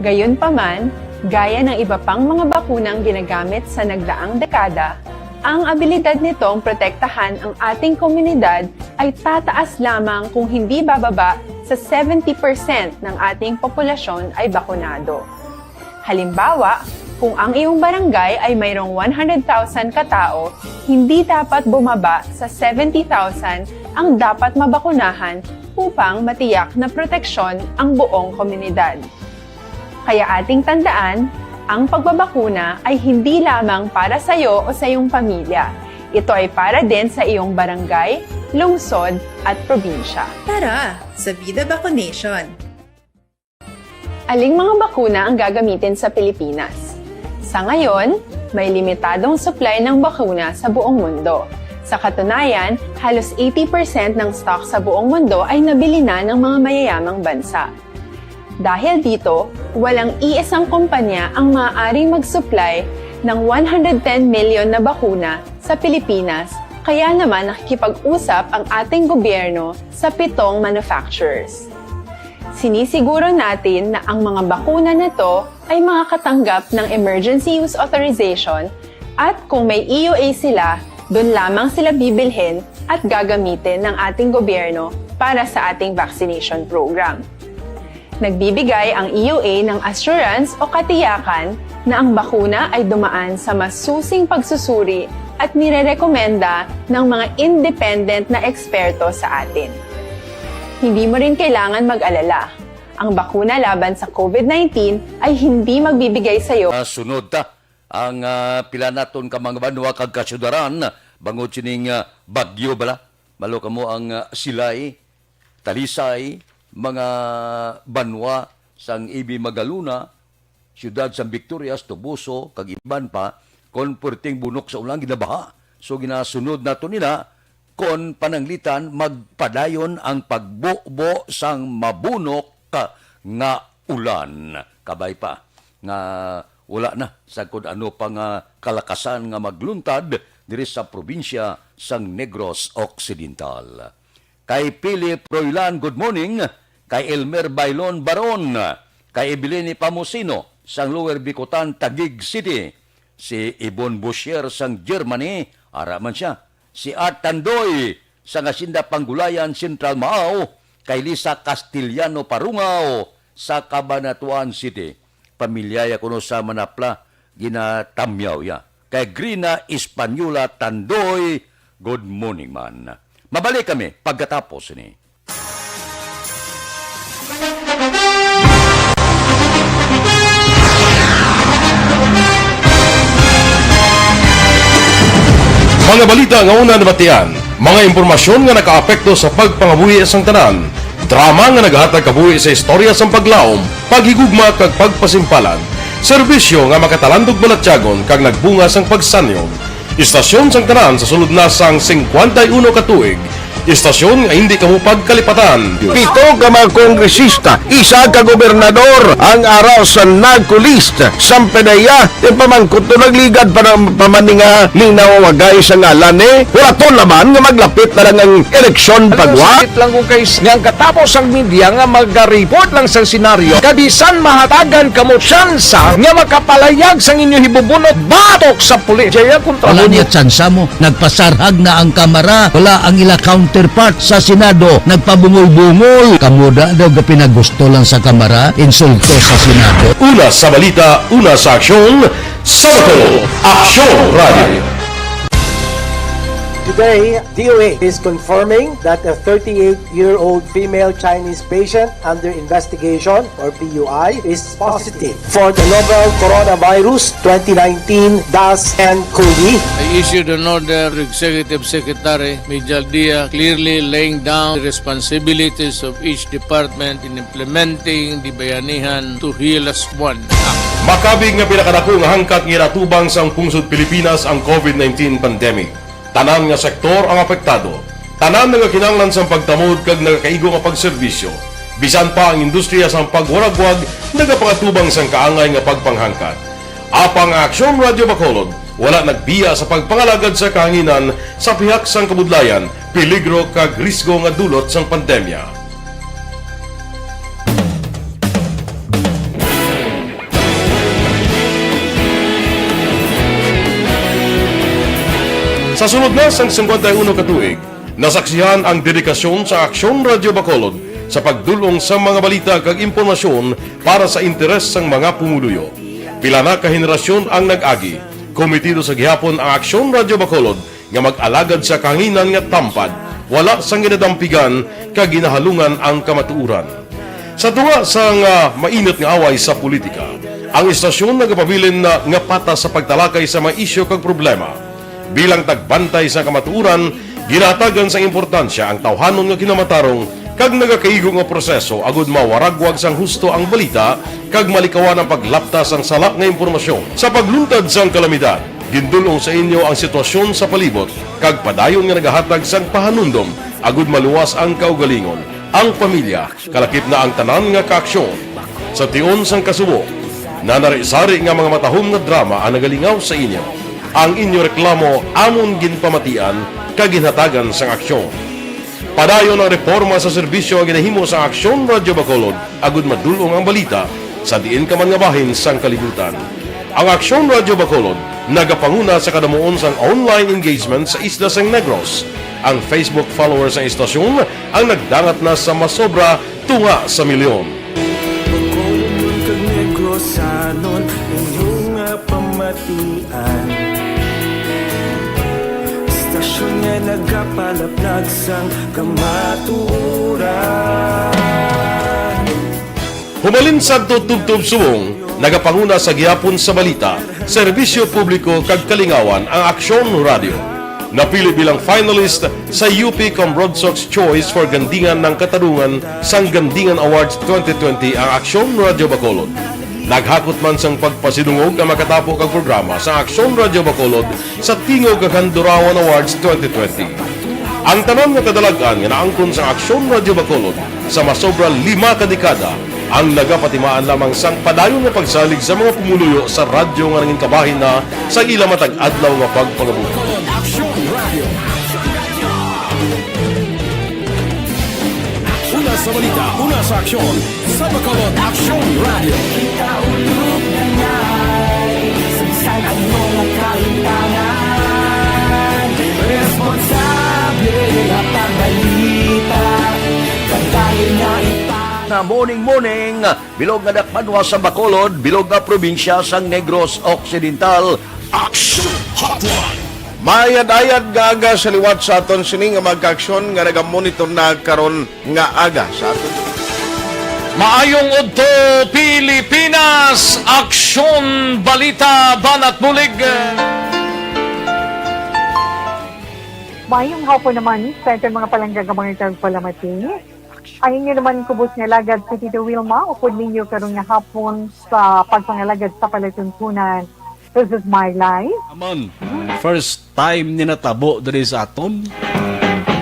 Gayunpaman, gaya ng iba pang mga bakunang ginagamit sa nagdaang dekada, ang abilidad nitong protektahan ang ating komunidad ay tataas lamang kung hindi bababa sa 70% ng ating populasyon ay bakunado. Halimbawa, kung ang iyong barangay ay mayroong 100,000 katao, hindi dapat bumaba sa 70,000 ang dapat mabakunahan upang matiyak na proteksyon ang buong komunidad. Kaya ating tandaan, ang pagbabakuna ay hindi lamang para sa iyo o sa iyong pamilya. Ito ay para din sa iyong barangay, lungsod at probinsya. Tara, sa Vida Vaccination! Aling mga bakuna ang gagamitin sa Pilipinas? Sa ngayon, may limitadong supply ng bakuna sa buong mundo. Sa katunayan, halos 80% ng stock sa buong mundo ay nabili na ng mga mayayamang bansa. Dahil dito, walang iisang kumpanya ang maaaring mag-supply ng 110 million na bakuna sa Pilipinas, kaya naman nakikipag-usap ang ating gobyerno sa 7 manufacturers. Sinisiguro natin na ang mga bakuna na to ay makakatanggap ng Emergency Use Authorization at kung may EUA sila, doon lamang sila bibilhin at gagamitin ng ating gobyerno para sa ating vaccination program. Nagbibigay ang EUA ng assurance o katiyakan na ang bakuna ay dumaan sa masusing pagsusuri at nirerekomenda ng mga independent na eksperto sa atin. Hindi mo rin kailangan mag-alala. Ang bakuna laban sa COVID-19 ay hindi magbibigay sa iyo. Sunod ta ang pila naton ka mga banwa kag kasyudaran bangod sining bagyo bala. Malo kamo ang Silay, Talisay, mga banwa sang Ibi Magaluna, siyudad sang Victorias, Tubuso, kag iban pa kon perting bunok sa ulang ginabaha. So ginasunod nato nila kon pananglitan magpadayon ang pagbubo sang mabunok nga ulan. Kabay pa nga wala na sa kung ano pang kalakasan nga magluntad diri sa probinsya sang Negros Occidental. Kay Philip Roylan, good morning. Kay Elmer Bailon Baron, kay Ebilini Pamusino, sang Lower Bicutan, Taguig City. Si Ibon Boucher sang Germany, ara man siya. Si Art Tandoy sang Asinda Panggulayan, Central Mao. Kay Lisa Castillano Parungao sa Cabanatuan City. Pamilyaya kuno sa Manapla, ginatamyaw ya. Kay Grina Espanola Tandoy, good morning man. Mabalik kami pagkatapos ni. Mga balita nga una nabatian, mga impormasyon nga nakaapekto sa pagpangabuhi sang tanan, drama nga naghatag kabuhi sa istorya sang paglaom, paghigugma kag pagpasimpalan, serbisyo nga makatalandog balatyagon kag nagbunga sang pagsanyog, istasyon sang tanan sa sulod na sang 51 ka tuig, istasyon nga hindi kamupag kalipatan. 7 ka mga kongresista, 1 ka gobernador ang araw sa nagkulist Sampedaya di pamangkot to nagligad para pamaninga ning nawawagay sa ngalan ni wala to naman nga maglapit na lang ang eleksyon pagwa. Sakit lang kung guys nga katapos ang media nga mag-report lang sa senaryo kabisan mahatagan kamo tsansa nga makapalayag sang inyo hibubunot batok sa pulis. Jaya kontra Wala niya tsansa mo. Nagpasarhag na ang kamara. Wala ang ila counterpart sa Senado. Nagpabungol-bungol. Kamuda daw ga pinagusto lang sa kamara. Insulto sa Senado. Una sa balita, una sa aksyon, Sabado, Aksyon Radio. Today, DOA is confirming that a 38-year-old female Chinese patient under investigation, or PUI, is positive for the novel coronavirus 2019-10-CoV. I issued an order to Executive Secretary Major Dia clearly laying down the responsibilities of each department in implementing the Bayanihan to Heal as One Act. Makabig nga pinakadako nga hangkat nga natubang sang pungsod Pilipinas ang COVID-19 pandemic. Tanan nga sektor ang apektado. Tanan nga kinahanglan sang pagtamod kag nagakaigo nga pagserbisyo. Bisan pa ang industriya sang pagwaragwag nagapangatubang sang kaangay nga pagpanghangkat. Apang Aksyon Radio Bacolod wala nagbiya sa pagpangalagad sa kahanginan sa pihak sang kabudlayan, peligro kag risgo nga dulot sang pandemya. Sa sunod na sang 51 ka tuig, nasaksihan ang dedikasyon sa Aksyon Radio Bacolod sa pagdulong sa mga balita kag impormasyon para sa interes sang mga pumuluyo. Pila na ka henerasyon ang nag-agi, komitido sa gihapon ang Aksyon Radio Bacolod nga mag-alagad sa kahanginan nga tampad, wala sang ginadampigan kag ginahalungan ang kamatuuran. Sa tunga sang mainit nga away sa politika, ang istasyon nagapabilin na nga patas sa pagtalakay sa mga isyu kag problema. Bilang tagbantay sa kamatuuran, ginatagan sa importansya ang tawhanon nga kinamatarong kag nagakaigo nga proseso agud mawaragwag sang husto ang balita kag malikawan ang paglaptas ang salak nga impormasyon. Sa pagluntad sang kalamidad, gindulong sa inyo ang sitwasyon sa palibot kag padayon nga nagahatag sang pahanundom agud maluwas ang kaugalingon, ang pamilya, kalakip na ang tanan nga kaaksyon. Sa tion sang kasubo, nanari-sari nga mga matahom nga drama ang nagalingaw sa inyo. Ang inyo reklamo amon ginpamatian kaginhatagan sang aksyon. Padayon ang reforma sa serbisyo ang ginahimo sa Aksyon Radio Bacolod agud madulong ang balita sa diin ka man nga bahin sang kalibutan. Ang Aksyon Radio Bacolod nagapanguna sa kadamuon sang online engagement sa isla sang Negros. Ang Facebook followers sa istasyon ang nagdangat na sa masobra tunga sa milyon. Bacolod kag Negros anon inyong pamatian. Istasyon nga nagapalaplag sang kamaturan. Humalin sa tutubtub subong, nagapanguna sa gihapon sa balita, serbisyo publiko kag kalingawan ang Aksyon Radio. Napili bilang finalist sa UP Broadsox Choice for Gandingan ng Katarungan sang Gandingan Awards 2020 ang Aksyon Radio Bacolod. Naghakot man sang pagpasidungog ang makatapo kag programa sa Aksyon Radio Bacolod sa Tingog kag Handurawan Awards 2020. Ang tanan nga kadalagan nga naangkon sa Aksyon Radio Bacolod sa masobra 5 ka dekada ang nagapatimaan lamang sang padayon nga pagsalig sa mga pumuluyo sa radyo nga nangin kabahin na sa ila matag adlaw nga pagpangabuhi. Una sa balita, una sa aksyon, sa Bacolod Aksyon Radio. saan anong nakahintangan. Responsable ang pagbalita, kagaya na na morning, bilog nga dakpanwa sa Bacolod, bilog nga probinsya sang Negros Occidental. Action Hotline! Mayad-ayad nga aga sa liwat sa aton sini nga magka-aksyon nga nagamonitor na karon nga aga sa aton. Maayong udto Pilipinas, Aksyon Balita Banat Bulig. Mayong hapon naman sa ating mga palanggagamang tagpalamati. Ang inyo naman kubos nga lagad sa Tito Wilma, upod ninyo karong nga hapon sa pagpangalagad sa palatuntunan. This is my life. Aman, first time ni natabo diri sa aton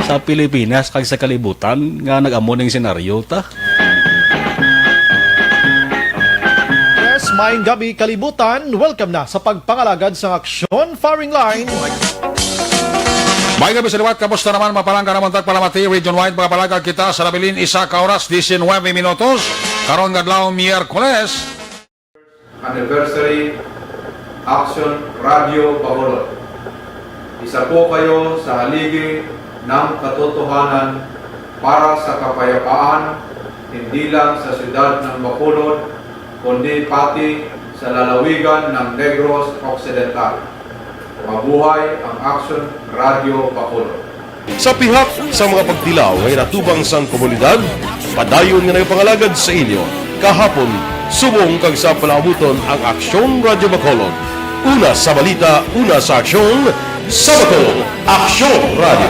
sa Pilipinas kag sa kalibutan nga nag-amo ning senaryo ta. Yes, maayong gabi kalibutan. Welcome na sa pagpangalagad sa Aksyon Firing Line. May gabi sa liwat, kamusta naman mapalangga naman tagpalamati, region-wide mga palagag kita sa Labilin, 1 oras, 19 minutos, karon gadlaw Miyerkules. Anniversary Aksyon Radio Bacolod. Isa po kayo sa haligi ng katotohanan para sa kapayapaan, hindi lang sa siyudad ng Bacolod, kundi pati sa lalawigan ng Negros Occidental. Mabuhay ang Aksyon Radio Bacolod. Sa pihak sa mga pagtilaw ay natubang sang komunidad, padayon nga nagpangalagad sa inyo. Kahapon, subong kag sa palabuton ang Aksyon Radio Bacolod. Una sa balita, una sa aksyon, sa Bacolod, Aksyon Radio.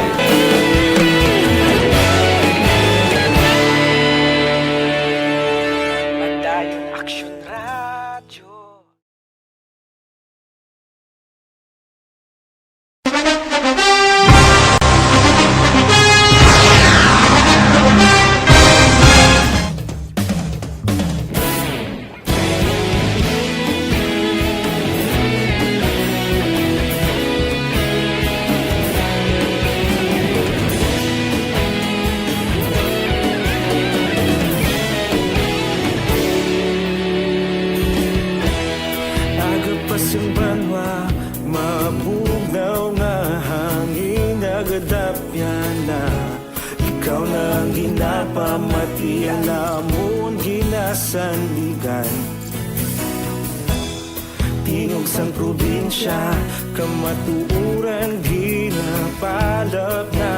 Tingog sang probinsya, kamatuuran ginapalap na.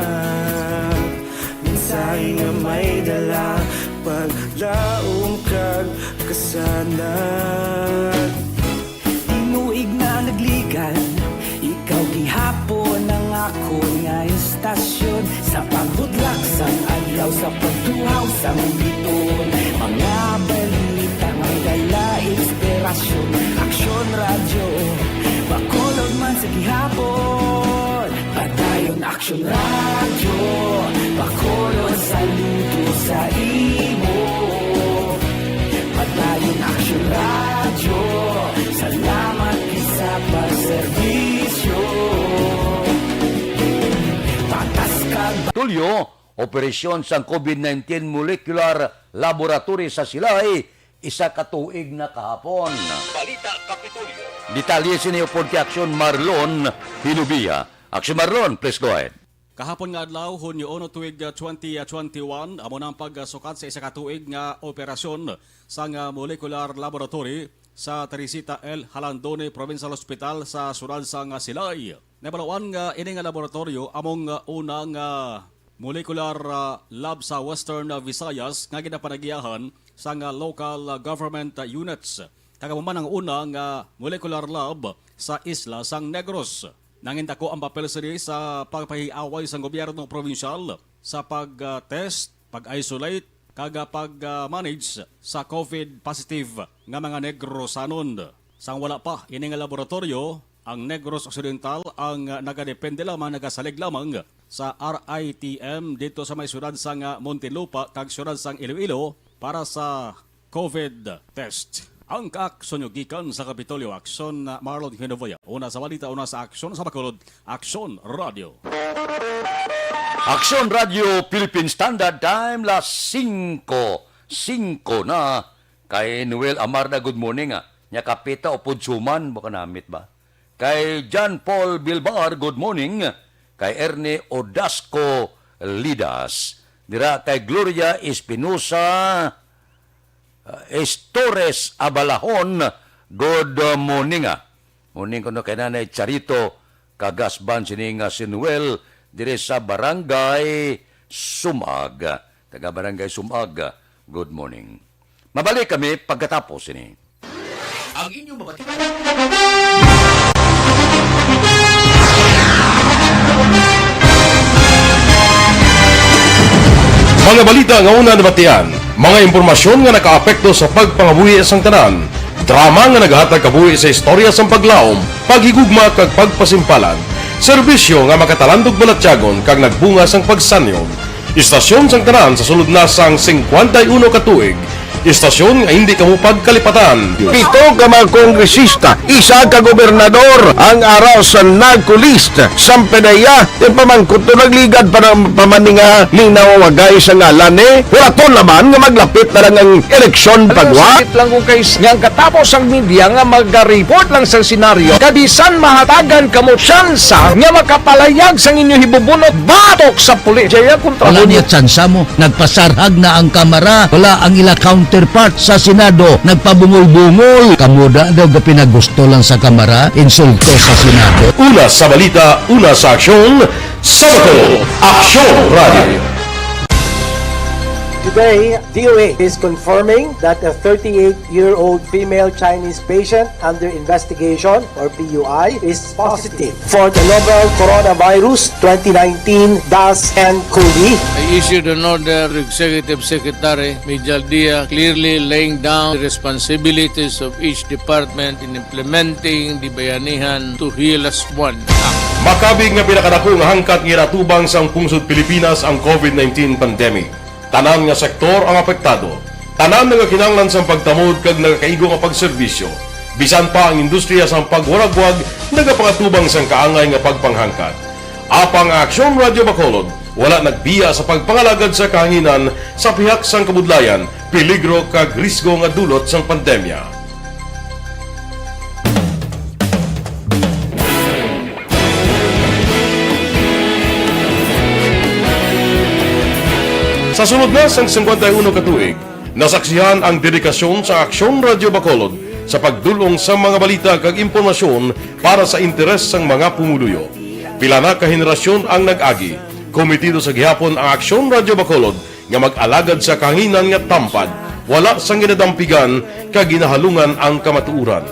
Mensahe nga may dala, paglaong kag kasanat. Inuig na nagligan, ikaw gihapon ang ako nga istasyon. Sa pagbudlak sang adlaw, sa pagtuhaw sang biton. Mga balita nga dala inspirasyon. Aksyon Radio, Bacolod man sa gihapon. Padayon Aksyon Radio, Bacolod saludo sa imo. Padayon Aksyon Radio, salamat sa pagserbisyo. Tulyo, operasyon sang COVID-19 Molecular Laboratory sa Silay, isa katuig na kahapon. Balita Kapitulyo. Detalye siniyo po kay Aksyon Marlon Hinubia. Aksyon Marlon, please go ahead. Kahapon nga adlaw, Hunyo 1 tuig 2021, amo nang pagsukat sa isa katuig nga operasyon sa Molecular Laboratory sa Teresita L. Halandone Provincial Hospital sa Sural sang Silay. Nabalawaan nga ini nga laboratorio among unang molecular lab sa Western Visayas nga ginapanagiyahan sa local government units. Kagaman ang unang molecular lab sa isla sang Negros. Nangintako ang papel siri sa pagpahiaway sa gobyerno provincial sa pag-test, pag-isolate, kaga pag-manage sa COVID positive nga mga Negrosanon. Sang wala pa ini nga laboratorio, ang Negros Occidental ang nagadepende lamang, nagasalig lamang sa RITM dito sa may syudad sang Muntinlupa kag syudad sang Iloilo para sa COVID test. Ang kaaksyon gikan sa Kapitolyo, Aksyon Marlon Hinubia. Una sa balita, una sa aksyon sa Bacolod, Aksyon Radio. Aksyon Radio Philippine Standard Time, las 5:05 na. Kay Noel Amar na good morning. Nya kapita o pudsuman, baka namit ba? Kay John Paul Bilbar, good morning. Kay Ernie Odasco Lidas. Dira kay Gloria Espinosa Estores Abalahon, good morning. Morning ko no kay Nanay Charito Kagasban sininga Sinuel dire sa Barangay Sumag. Taga Barangay Sumag, good morning. Mabalik kami pagkatapos ini. Ang inyong mabati. Mga balita nga una nabatian, mga impormasyon nga nakaapekto sa pagpangabuhi sang tanan, drama nga naghatag kabuhi sa istorya sang paglaom, paghigugma kag pagpasimpalan, serbisyo nga makatalandog balatyagon kag nagbunga sang pagsanyon, istasyon sang tanan sa sulod na sang 51 ka tuig, istasyon nga hindi kamo pagkalipatan. 7 ka mga kongresista, 1 ka gobernador ang araw sa nagkulist sa PDEA yung pamangkot to nagligad para pamaninga ning nawawagay sa ngalan wala to naman nga maglapit na lang ang eleksyon pagwa. Sakit lang kung kays nga katapos ang media nga mag-report lang sa senaryo kabisan mahatagan kamo tsansa nga makapalayag sa inyo hibubunot batok sa pulis. Jaya kontra Wala niya tsansa mo. Nagpasarhag na ang kamara. Wala ang ila counterpart sa Senado. Nagpabungol-bungol. Kamuda daw ga pinagusto lang sa kamara. Insulto sa Senado. Una sa balita, una sa aksyon, Sabado, Aksyon Radio. Today, DOA is confirming that a 38-year-old female Chinese patient under investigation, or PUI, is positive for the novel coronavirus 2019-10-CoV. I issued an order to Executive Secretary Major Dia clearly laying down the responsibilities of each department in implementing the Bayanihan to Heal as One Act. Makabig nga pinakadako nga hangkat nga natubang sang pungsod Pilipinas ang COVID-19 pandemic. Tanan nga sektor ang apektado. Tanan nga kinahanglan sang pagtamod kag nagakaigo nga pagserbisyo. Bisan pa ang industriya sang pagwaragwag nagapangatubang sang kaangay nga pagpanghangkat. Apang Aksyon Radio Bacolod wala nagbiya sa pagpangalagad sa kahanginan sa pihak sang kabudlayan, peligro kag risgo nga dulot sang pandemya. Sa sunod na sang 51 ka tuig, nasaksihan ang dedikasyon sa Aksyon Radio Bacolod sa pagdulong sa mga balita kag impormasyon para sa interes sang mga pumuluyo. Pila na ka henerasyon ang nag-agi, komitido sa gihapon ang Aksyon Radio Bacolod nga mag-alagad sa kahanginan nga tampad, wala sang ginadampigan kag ginahalungan ang kamatuuran.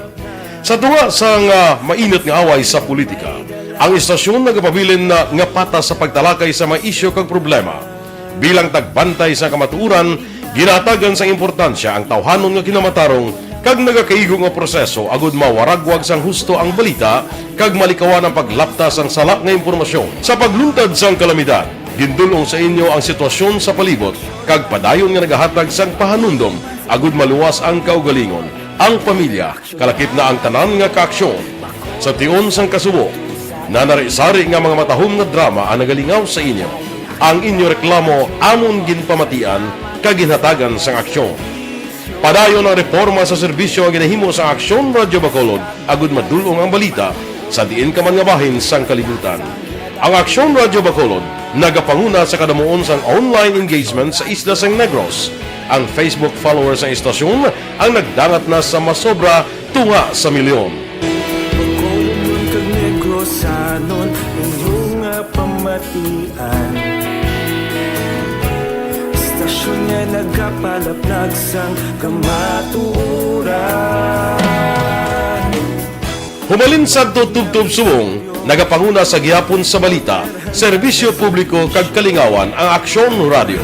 Sa tunga sang mainit nga away sa politika, ang istasyon nagapabilin na nga patas sa pagtalakay sa mga isyu kag problema. Bilang tagbantay sa kamatuuran, ginatagan sa importansya ang tawhanon nga kinamatarong kag nagakaigo nga proseso agud mawaragwag sang husto ang balita kag malikawan ang paglapta sang salak nga impormasyon. Sa pagluntad sang kalamidad, gindulong sa inyo ang sitwasyon sa palibot kag padayon nga nagahatag sang pahanundom agud maluwas ang kaugalingon, ang pamilya, kalakip na ang tanan nga kaaksyon. Sa tion sang kasubo, nanarisari nga mga matahom nga drama ang nagalingaw sa inyo. Ang inyo reklamo amon ginpamatian kag ginhatagan sang aksyon. Padayon ang reforma sa serbisyo nga ginahimo sa Aksyon Radio Bacolod agud madulong ang balita sa diin ka man nga bahin sang kalibutan. Ang Aksyon Radio Bacolod nagapanguna sa kadamuon sang online engagement sa isla sang Negros. Ang Facebook followers sa istasyon ang nagdangat na sa masobra tunga sa milyon. Bacolod kag Negros anon inyong pamatian. Istasyon nga nagapalaplag sang kamatuuran. Humalin sa tutubtub suwong, nagapanguna sa gihapon sa balita, serbisyo publiko kag kalingawan ang Aksyon Radio.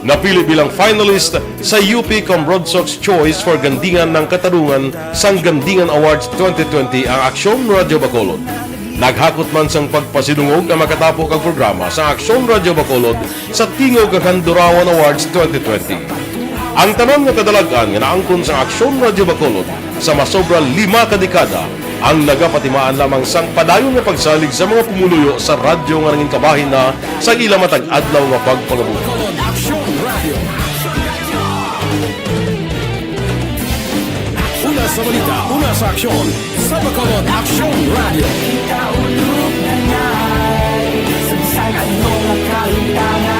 Napili bilang finalist sa UP Broadsox Choice for Gandingan ng Katarungan sang Gandingan Awards 2020 ang Aksyon Radio Bacolod. Naghakot man sang pagpasidungog ang makatapo kag programa sa Aksyon Radio Bacolod sa Tingog kag Handurawan Awards 2020. Ang tanan nga kadalagan nga naangkon sa Aksyon Radio Bacolod sa masobra 5 ka dekada ang nagapatimaan lamang sang padayon nga pagsalig sa mga pumuluyo sa radyo nga nangin kabahin na sa ila matag adlaw nga pagpangabuhi. Una sa balita, una sa aksyon sa Bacolod Aksyon Radio. Kaulog na na'y Sagsag anong nakalintangan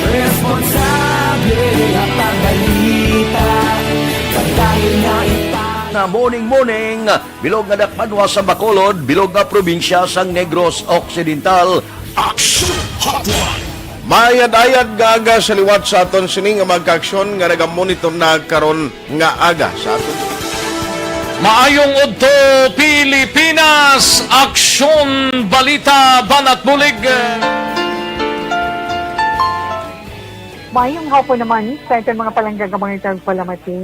Responsable ang pagbalita Pagdahil na Na morning, bilog nga dakpanwa sa Bacolod, bilog nga probinsya sang Negros Occidental. Action Hotline! Mayad-ayad nga aga sa liwat sa aton sining nga magka-aksyon nga nagamonitor na karon nga aga sa aton. Maayong udto Pilipinas, Aksyon Balita Banat Bulig. Mayong hapon naman sa itong mga palanggagamangitan palamati.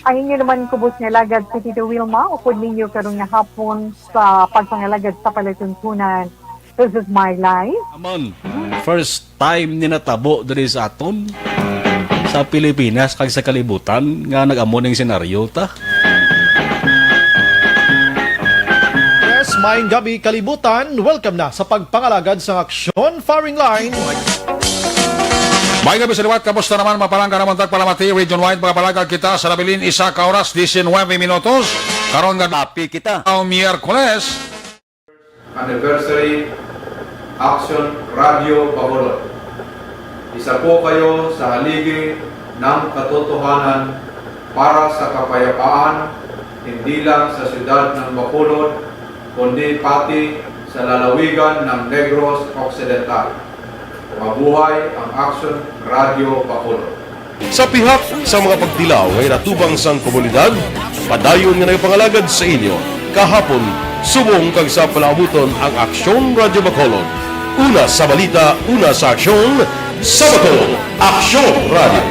Ay inyo naman kubos nga lagad si Tito Wilma, upod ninyo karong nga hapon sa pagpangalagad sa palatuntunan. This is my life. Aman, first time ni natabo diri sa aton sa Pilipinas kag sa kalibutan nga nag-amo ning senaryo ta. Yes, maayong gabi kalibutan. Welcome na sa pagpangalagad sa Aksyon Firing Line. May gabi sa liwat, kamusta naman mapalangga naman tagpalamati, region-wide, mga palagag kita sa Labilin, 1 oras, 19 minutos. Karon nga Happy kita. Miyerkules. Anniversary Aksyon Radio Bacolod. Isa po kayo sa haligi ng katotohanan para sa kapayapaan, hindi lang sa siyudad ng Bacolod, kundi pati sa lalawigan ng Negros Occidental. Mabuhay ang Aksyon Radio Bacolod. Sa pihak sa mga pagtilaw ngay natubang sang komunidad, padayon nga nagpangalagad sa inyo. Kahapon, subong kag sa palaabuton ang Aksyon Radio Bacolod. Una sa balita, una sa aksyon, sa Bacolod, Aksyon Radio.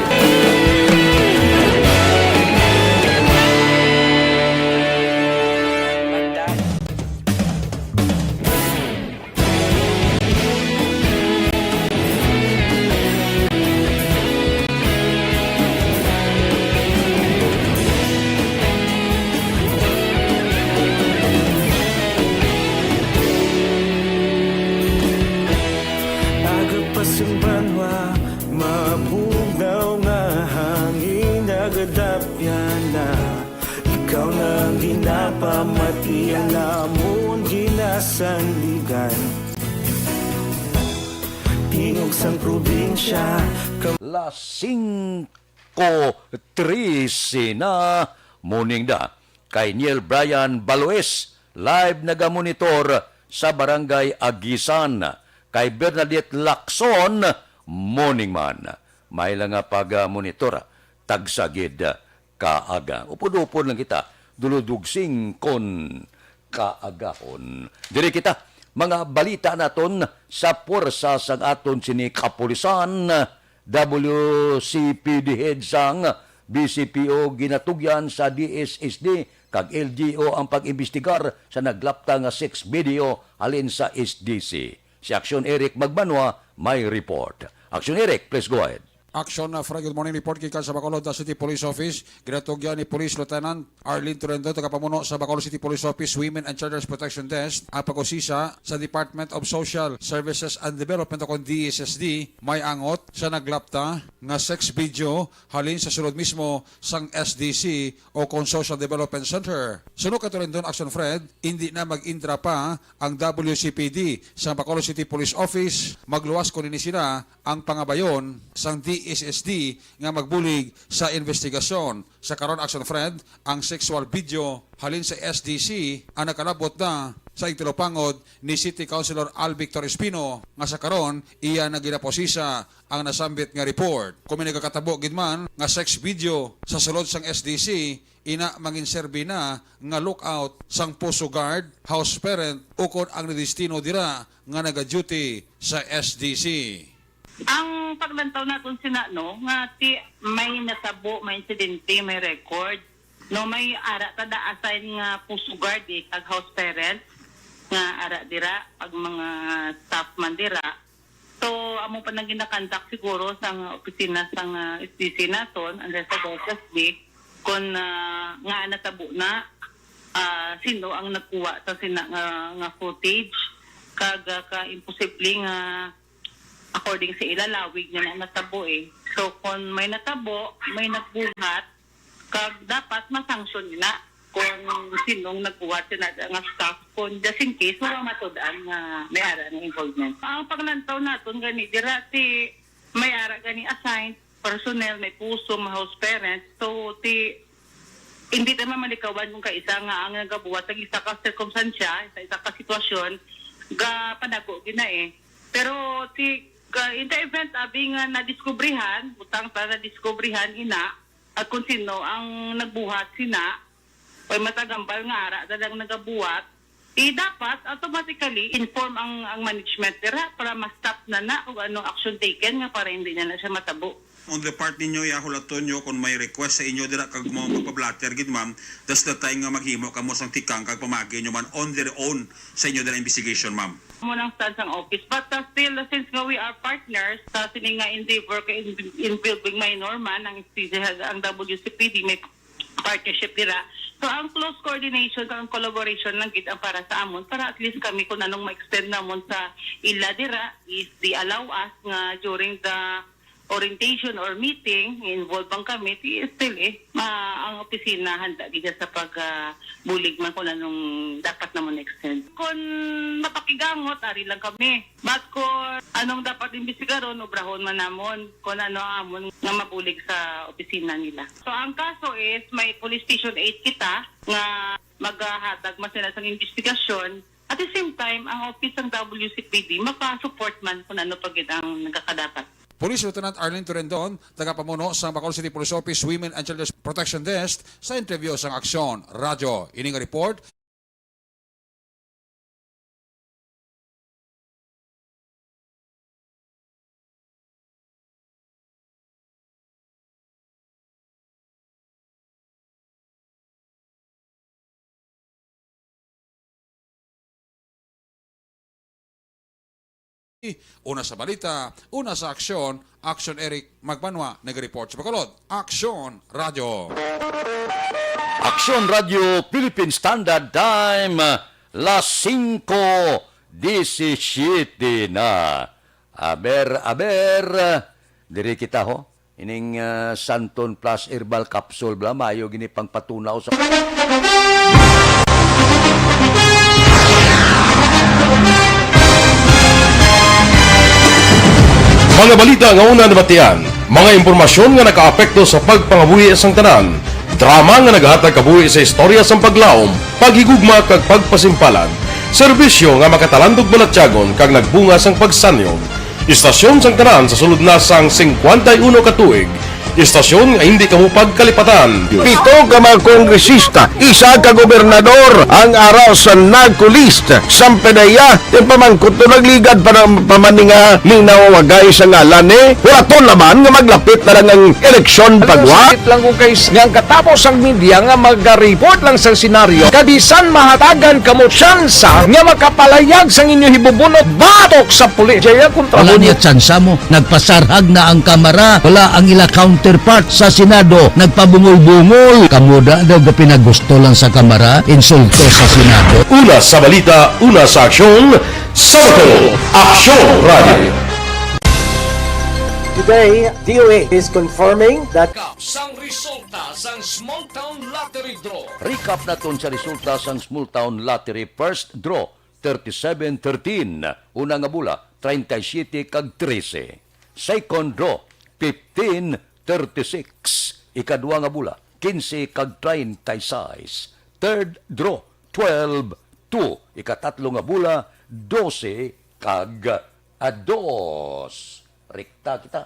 Lasing ko 13 na morning da kay Neil Brian Baloes live nagamonitor sa Barangay Agisan kay Bernadette Lacson morning man may lang nga pag-monitor tagsagid kaaga upod-upod lang kita duludugsing kon kaagahon diri kita mga balita naton sa puwersa sang aton sini kapulisan WCPD head sang BCPO ginatugyan sa DSSD kag LGO ang pag-imbestigar sa naglapta nga sex video halin sa SDC. Si Aksyon Eric Magbanwa may report. Aksyon Eric, please go ahead. Aksyon na Good morning report kikan sa Bacolod City Police Office. Ginatugyan ni Police Lieutenant Arlene Torrendo, tagapamuno sa Bacolod City Police Office Women and Children's Protection Desk, ang pag-usisa sa Department of Social Services and Development o DSSD may angot sa naglapta nga sex video halin sa sulod mismo sang SDC o kung Social Development Center. Sunod ka Torrendo, Aksyon Fred, hindi na mag-intra pa ang WCPD sa Bacolod City Police Office. Magluwas ko nini sila ang pangabayon sang DSSD nga magbulig sa investigasyon. Sa karon Action Fred, ang sexual video halin sa SDC ang nakalabot na sa itilopangod ni City Councilor Al Victor Espino nga sa karon iya na ginaposisa ang nasambit nga report. Kung may nagkakatabo gidman nga sex video sa sulod sang SDC, ina manginserbi na nga lookout sang puso guard, house parent, ukod ang nadistino dira nga naga-duty sa SDC. Ang paglantaw natin sina nga may natabo, may insidente, may record. No may ara tada assign nga puso guard kag house parent nga ara dira pag mga staff man dira. So amo pa nang ginakantak siguro sa opisina sa SDC naton ang sa SDC kon nga natabo na sino ang nagkuha sa sina nga footage kag ka imposible nga according sa ilalawig niya na natabo So, kung may natabo, may nagbuhat, Kag dapat masanksyon nila kung sinong nagbuhat sila nga staff kung just in case wala matudaan nga may ara ng involvement. Ang paglantaw naton gani dira ti may ara gani assigned personnel, may puso, may house parents. So ti hindi naman malikawan kung kaisa nga ang nagabuhat ng isa ka circumstansya, sa isa ka sitwasyon ga panago gina Pero ti in the event abi nga nadiskubrihan, butang sa nadiskubrihan ina at kung sino ang nagbuhat sina o matagambal nga ara dalang nagabuhat, dapat automatically inform ang management dira para ma-stop na kung anong action taken nga para hindi na siya matabo. On the part ninyo, ihahulaton nyo kung may request sa inyo dira kag mo magpa-blatter gid ma'am, that's the time nga maghimo kamo sang tikang kag pamagi nyo man on their own sa inyo dira investigation ma'am. Munang stance ang office, but still since nga we are partners sa sini nga endeavor kay involving minor man ang WCPD may partnership dira. So ang close coordination ang collaboration lang gid ang para sa amon para at least kami kung anong ma-extend namon sa ila dira is the allow us nga during the orientation or meeting involved bang kami still ang opisina handa gid sa pagbulig man kung anong dapat namon extend. Kung mapakigangot ari lang kami. But kung anong dapat imbestigaron obrahon man namon kung ano amon nga mabulig sa opisina nila. So ang kaso is may police station 8 kita nga maghahatag man sila sa investigasyon. At the same time, ang office ng WCPD mapa-support man kung ano pagid ang nagkakadapat. Police Lieutenant Arlene Torrendon, tagapamuno sa Bacolod City Police Office Women and Children's Protection Desk sa interview sa Aksyon Radio. Ining report. Una sa balita, una sa aksyon, Aksyon Eric Magbanwa, nag-report sa Bacolod. Aksyon Radio. Aksyon Radio Philippine Standard Time, las 5:17 na. Aber, diri kita ho. Ining Santon Plus Herbal Capsule bla mayo gini pangpatunaw sa Mga balita nga una nabatian, mga impormasyon nga nakaapekto sa pagpangabuhi sang tanan, drama nga naghatag kabuhi sa istorya sang paglaom, paghigugma kag pagpasimpalan, serbisyo nga makatalandog balatyagon kag nagbunga sang pagsanyog, istasyon sang tanan sa sulod na sang 51 ka tuig, istasyon nga hindi kamo pagkalipatan. 7 ka mga kongresista, 1 ka gobernador ang araw sa nagkulist sa PDEA yung pamangkot to nagligad para pamaninga linaw wagay sa ngalan walaton naman nga maglapit na lang ang eleksyon pagwa. Sakit lang kung kays nga katapos ang media nga mag-report lang sa senaryo kabisan mahatagan kamo tsansa nga makapalayag sa inyo hibubunot batok sa pulis. Jaya kontra Wala niya tsansa mo, nagpasarhag na ang kamera, wala ang ila counterpart sa Senado, nagpabungol-bungol. Kamuda daw pinagusto lang sa kamera, insulto sa Senado. Una sa balita, una sa aksyon, sa Bacolod, Aksyon Radio. Today, DOA is confirming that sang resulta sang Small Town Lottery Draw. recap naton sa resulta sang Small Town Lottery First Draw 37-13, una nga bula 37 kag 13. Second draw 15-36, ikadua nga bula 15 kag 36. Third draw 12-2, ikatatlo nga bula 12 kag 2. Rekta kita.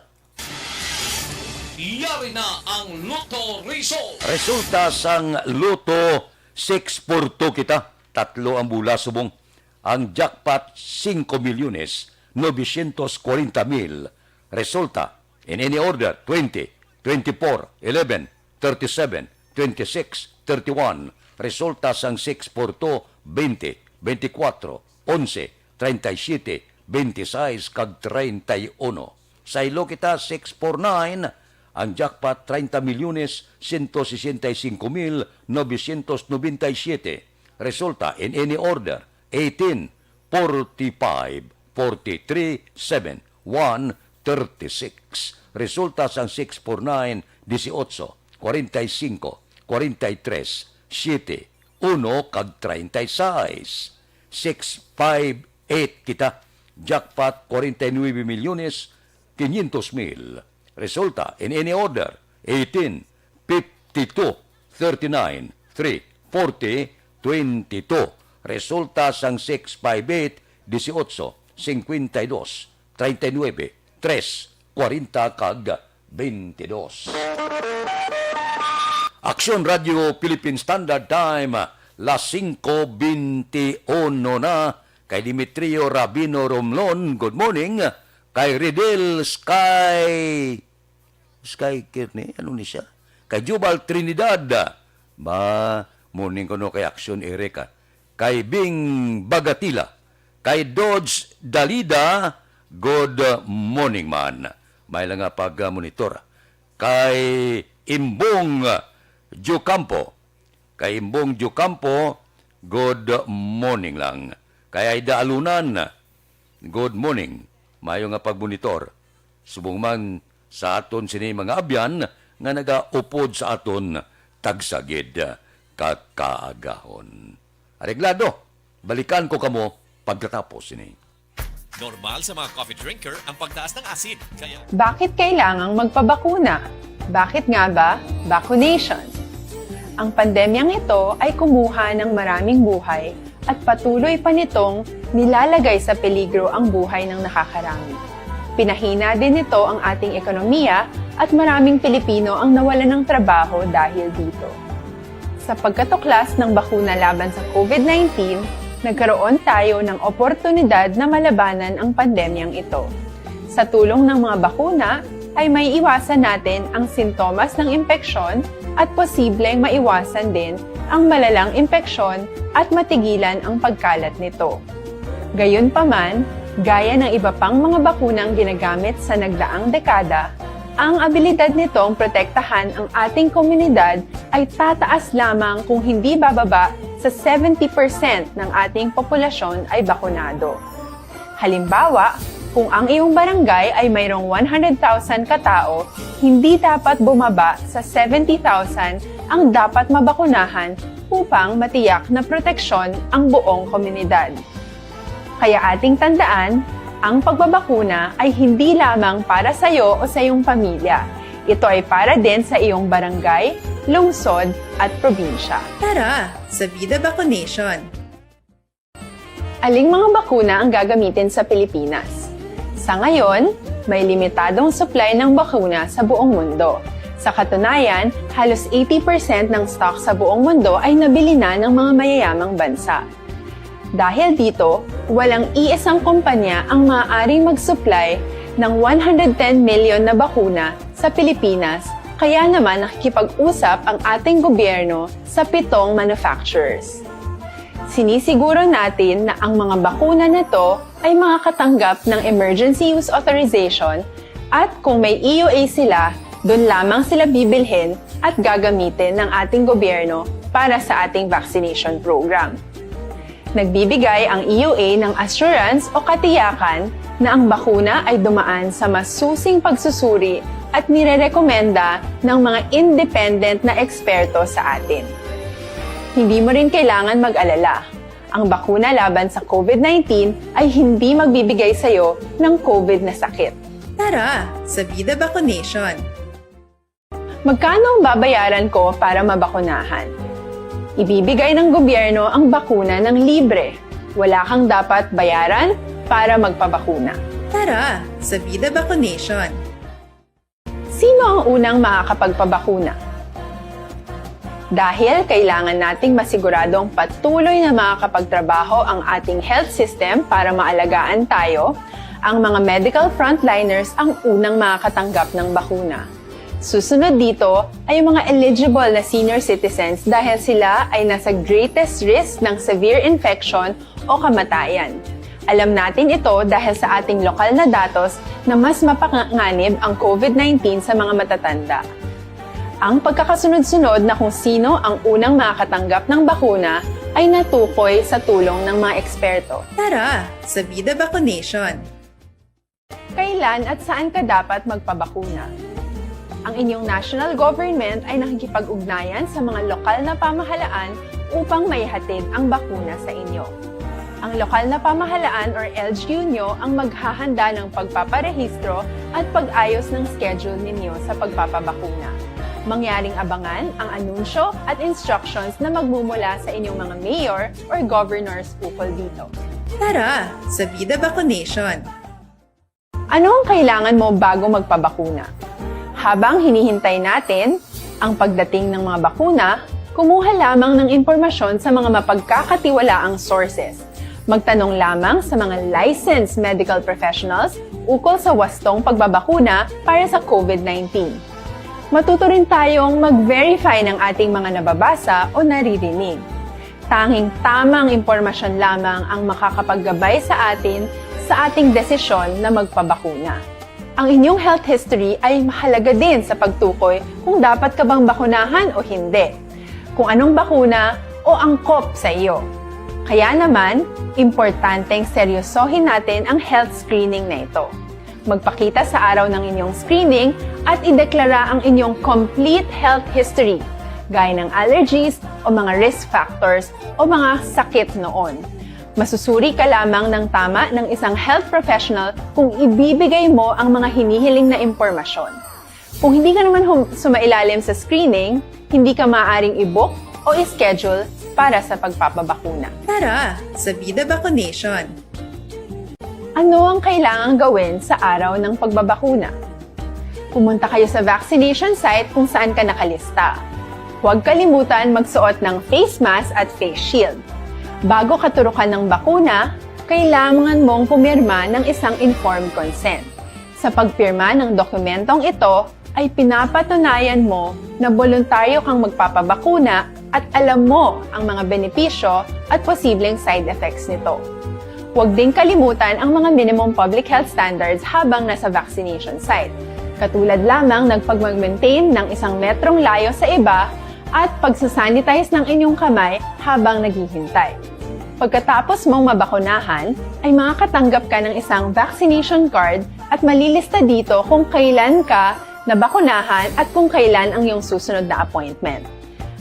Yari na ang Lotto Result. Resulta sang Loto 6-4-2 kita. Tatlo ang bula subong. Ang jackpot 5,940,000. Resulta in any order 20, 24, 11, 37, 26, 31. Resulta sang 6-4-2 20, 24, 11, 37, 26 kag 31. Sa ilo kita 649, ang jackpot 30,165,997. Resulta in any order 18, 45, 43, 7, 1, 36. Resulta sang 649, 18, 45, 43, 7, 1 kag 36. 658 kita. Jackpot 49 milyones 500 mil. Resulta in any order 18, 52, 39, 3, 40, 22. Resulta sang 658 18, 52, 39, 3, 40 kag 22. Aksyon Radio Philippine Standard Time, las 5:21 na. Kay Dimitrio Rabino Romlon, good morning. Kay Redel Sky Kirne, ano ni siya? Kay Jubal Trinidad, morning ko no kay Aksyon Erika. Kay Bing Bagatila, kay Dodge Dalida, good morning man. May lang nga pag-monitor. Kay Imbong Jucampo, good morning lang. Kay Aida Alunan, good morning. Mayo nga pagmonitor. Subong man sa aton sini mga abyan nga nagaupod sa aton tagsagid kakaagahon. Areglado, balikan ko kamo pagkatapos sini. Normal sa mga coffee drinker ang pagtaas ng asid. Kaya Bakit kailangang magpabakuna? Bakit nga ba? Vaccination. Ang pandemyang ito ay kumuha ng maraming buhay at patuloy pa nitong nilalagay sa peligro ang buhay ng nakakarami. Pinahina din nito ang ating ekonomiya at maraming Pilipino ang nawalan ng trabaho dahil dito. Sa pagkatuklas ng bakuna laban sa COVID-19, nagkaroon tayo ng oportunidad na malabanan ang pandemyang ito. Sa tulong ng mga bakuna, ay may iwasan natin ang sintomas ng impeksyon at posibleng maiwasan din ang malalang impeksyon at matigilan ang pagkalat nito. Gayunpaman, gaya ng iba pang mga bakunang ginagamit sa nagdaang dekada, ang abilidad nitong protektahan ang ating komunidad ay tataas lamang kung hindi bababa sa 70% ng ating populasyon ay bakunado. Halimbawa, kung ang iyong barangay ay mayroong 100,000 katao, hindi dapat bumaba sa 70,000 ang dapat mabakunahan upang matiyak na proteksyon ang buong komunidad. Kaya ating tandaan, ang pagbabakuna ay hindi lamang para sa iyo o sa iyong pamilya. Ito ay para din sa iyong barangay, lungsod at probinsya. Tara, sa Vida Vaccination! Aling mga bakuna ang gagamitin sa Pilipinas? Sa ngayon, may limitadong supply ng bakuna sa buong mundo. Sa katunayan, halos 80% ng stock sa buong mundo ay nabili na ng mga mayayamang bansa. Dahil dito, walang iisang kumpanya ang maaaring mag-supply ng 110 million na bakuna sa Pilipinas, kaya naman nakikipag-usap ang ating gobyerno sa 7 manufacturers. Sinisiguro natin na ang mga bakuna na to ay makakatanggap ng Emergency Use Authorization at kung may EUA sila, doon lamang sila bibilhin at gagamitin ng ating gobyerno para sa ating vaccination program. Nagbibigay ang EUA ng assurance o katiyakan na ang bakuna ay dumaan sa masusing pagsusuri at nirerekomenda ng mga independent na eksperto sa atin. Hindi mo rin kailangan mag-alala. Ang bakuna laban sa COVID-19 ay hindi magbibigay sa iyo ng COVID na sakit. Tara, sa Vida Vaccination! Magkano ang babayaran ko para mabakunahan? Ibibigay ng gobyerno ang bakuna ng libre. Wala kang dapat bayaran para magpabakuna. Tara, sa Vida Vaccination! Sino ang unang makakapagpabakuna? Dahil kailangan nating masiguradong patuloy na makakapagtrabaho ang ating health system para maalagaan tayo, ang mga medical frontliners ang unang makakatanggap ng bakuna. Susunod dito ay yung mga eligible na senior citizens dahil sila ay nasa greatest risk ng severe infection o kamatayan. Alam natin ito dahil sa ating lokal na datos na mas mapanganib ang COVID-19 sa mga matatanda. Ang pagkakasunod-sunod na kung sino ang unang makakatanggap ng bakuna ay natukoy sa tulong ng mga eksperto. Tara, sa Vida Vaccination! Kailan at saan ka dapat magpabakuna? Ang inyong national government ay nakikipag-ugnayan sa mga lokal na pamahalaan upang maihatid ang bakuna sa inyo. Ang lokal na pamahalaan or LGU nyo ang maghahanda ng pagpaparehistro at pag-ayos ng schedule ninyo sa pagpapabakuna. Mangyaring abangan ang anunsyo at instructions na magmumula sa inyong mga mayor or governors ukol dito. Tara, sa Vida Vaccination! Ano ang kailangan mo bago magpabakuna? Habang hinihintay natin ang pagdating ng mga bakuna, kumuha lamang ng impormasyon sa mga mapagkakatiwalaang sources. Magtanong lamang sa mga licensed medical professionals ukol sa wastong pagbabakuna para sa COVID-19. Matuto rin tayong mag-verify ng ating mga nababasa o naririnig. Tanging tamang impormasyon lamang ang makakapaggabay sa atin sa ating desisyon na magpabakuna. Ang inyong health history ay mahalaga din sa pagtukoy kung dapat ka bang bakunahan o hindi, kung anong bakuna o angkop sa iyo. Kaya naman, importanteng seryosohin natin ang health screening na ito. Magpakita sa araw ng inyong screening at ideklara ang inyong complete health history, gaya ng allergies o mga risk factors o mga sakit noon. Masusuri ka lamang ng tama ng isang health professional kung ibibigay mo ang mga hinihiling na impormasyon. Kung hindi ka naman sumailalim sa screening, hindi ka maaaring i-book o i-schedule para sa pagpapabakuna. Tara, sa Vida Vaccination! Ano ang kailangang gawin sa araw ng pagbabakuna? Pumunta kayo sa vaccination site kung saan ka nakalista. Huwag kalimutan magsuot ng face mask at face shield. Bago katurukan ng bakuna, kailangan mong pumirma ng isang informed consent. Sa pagpirma ng dokumentong ito, ay pinapatunayan mo na voluntaryo kang magpapabakuna at alam mo ang mga benepisyo at posibleng side effects nito. Huwag din kalimutan ang mga minimum public health standards habang nasa vaccination site. Katulad lamang ng pag-maintain ng 1 metrong layo sa iba at pagsasanitize ng inyong kamay habang naghihintay. Pagkatapos mong mabakunahan, ay makakatanggap ka ng isang vaccination card at malilista dito kung kailan ka nabakunahan at kung kailan ang iyong susunod na appointment.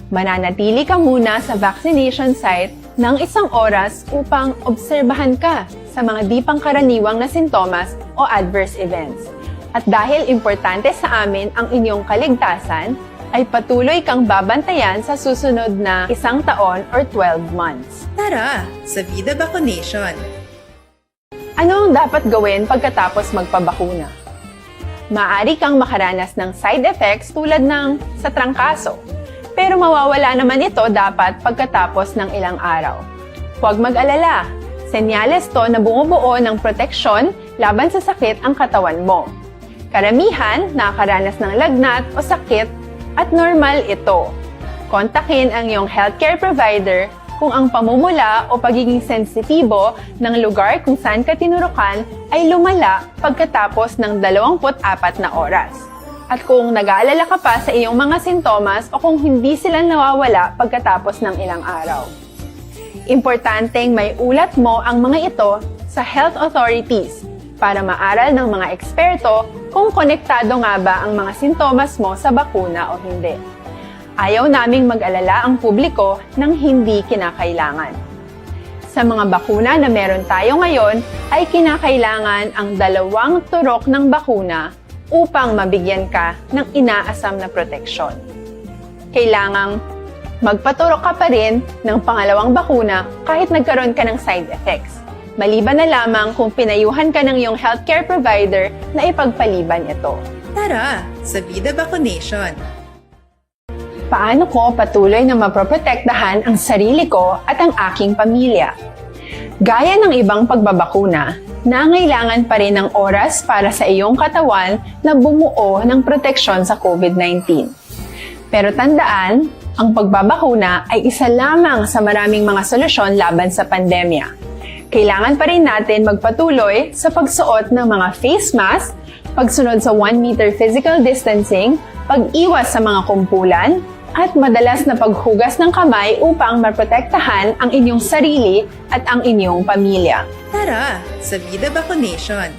Mananatili ka muna sa vaccination site ng 1 oras upang obserbahan ka sa mga di pangkaraniwang na sintomas o adverse events. At dahil importante sa amin ang inyong kaligtasan, ay patuloy kang babantayan sa susunod na 1 taon or 12 months. Tara, sa Vida Vaccination! Ano ang dapat gawin pagkatapos magpabakuna? Maaari kang makaranas ng side effects tulad ng sa trangkaso, pero mawawala naman ito dapat pagkatapos ng ilang araw. Huwag mag-alala, senyales to na bumubuo ng proteksyon laban sa sakit ang katawan mo. Karamihan nakakaranas ng lagnat o sakit at normal ito. Kontakin ang iyong healthcare provider kung ang pamumula o pagiging sensitibo ng lugar kung saan ka tinurukan ay lumala pagkatapos ng 24 na oras. At kung nag-aalala ka pa sa iyong mga sintomas o kung hindi sila nawawala pagkatapos ng ilang araw. Importanteng may ulat mo ang mga ito sa health authorities para maaral ng mga eksperto kung konektado nga ba ang mga sintomas mo sa bakuna o hindi. Ayaw naming mag-alala ang publiko ng hindi kinakailangan. Sa mga bakuna na meron tayo ngayon, ay kinakailangan ang 2 turok ng bakuna upang mabigyan ka ng inaasam na proteksyon. Kailangang magpaturok ka pa rin ng 2 bakuna kahit nagkaroon ka ng side effects. Maliban na lamang kung pinayuhan ka ng iyong healthcare provider na ipagpaliban ito. Tara, sa Vida Vaccination! Paano ko patuloy na maproprotektahan ang sarili ko at ang aking pamilya? Gaya ng ibang pagbabakuna, nangailangan pa rin ng oras para sa iyong katawan na bumuo ng proteksyon sa COVID-19. Pero tandaan, ang pagbabakuna ay isa lamang sa maraming mga solusyon laban sa pandemya. Kailangan pa rin natin magpatuloy sa pagsuot ng mga face mask, pagsunod sa 1 meter physical distancing, pag-iwas sa mga kumpulan, at madalas na paghugas ng kamay upang maprotektahan ang inyong sarili at ang inyong pamilya. Tara, sa Vida Vaccination!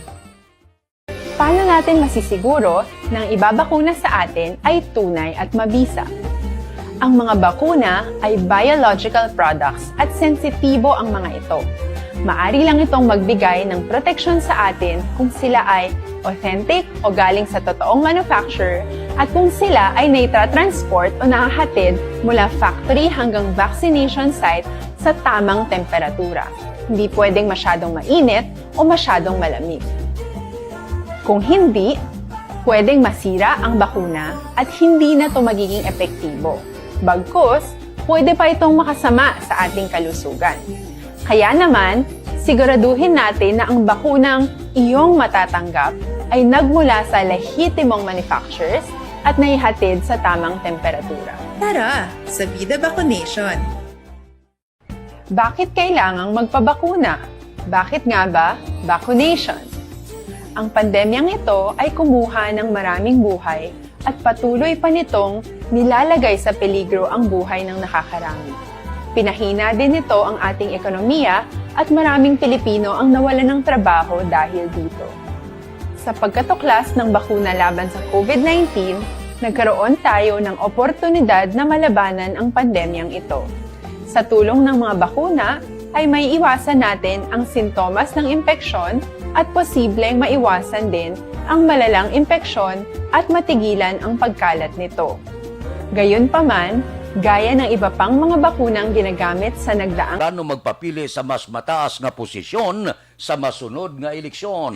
Paano natin masisiguro na ang ibabakuna sa atin ay tunay at mabisa? Ang mga bakuna ay biological products at sensitibo ang mga ito. Maari lang itong magbigay ng proteksyon sa atin kung sila ay authentic o galing sa totoong manufacturer at kung sila ay naitra-transport o nakahatid mula factory hanggang vaccination site sa tamang temperatura. Hindi pwedeng masyadong mainit o masyadong malamig. Kung hindi, pwedeng masira ang bakuna at hindi na ito magiging epektibo. Bagkus, pwede pa itong makasama sa ating kalusugan. Kaya naman, siguraduhin natin na ang bakunang iyong matatanggap ay nagmula sa lehitimong manufacturers at naihatid sa tamang temperatura. Tara, sa Vida Vaccination! Bakit kailangang magpabakuna? Bakit nga ba vaccination? Ang pandemyang ito ay kumuha ng maraming buhay at patuloy pa nitong nilalagay sa peligro ang buhay ng nakakarami. Pinahina din nito ang ating ekonomiya at maraming Pilipino ang nawalan ng trabaho dahil dito. Sa pagkatuklas ng bakuna laban sa COVID-19, nagkaroon tayo ng oportunidad na malabanan ang pandemyang ito. Sa tulong ng mga bakuna, ay may iwasan natin ang sintomas ng impeksyon at posibleng maiwasan din ang malalang impeksyon at matigilan ang pagkalat nito. Gayunpaman, gaya ng iba pang mga bakunang ginagamit sa nagdaang Plano magpapili sa mas mataas nga posisyon sa masunod nga eleksyon.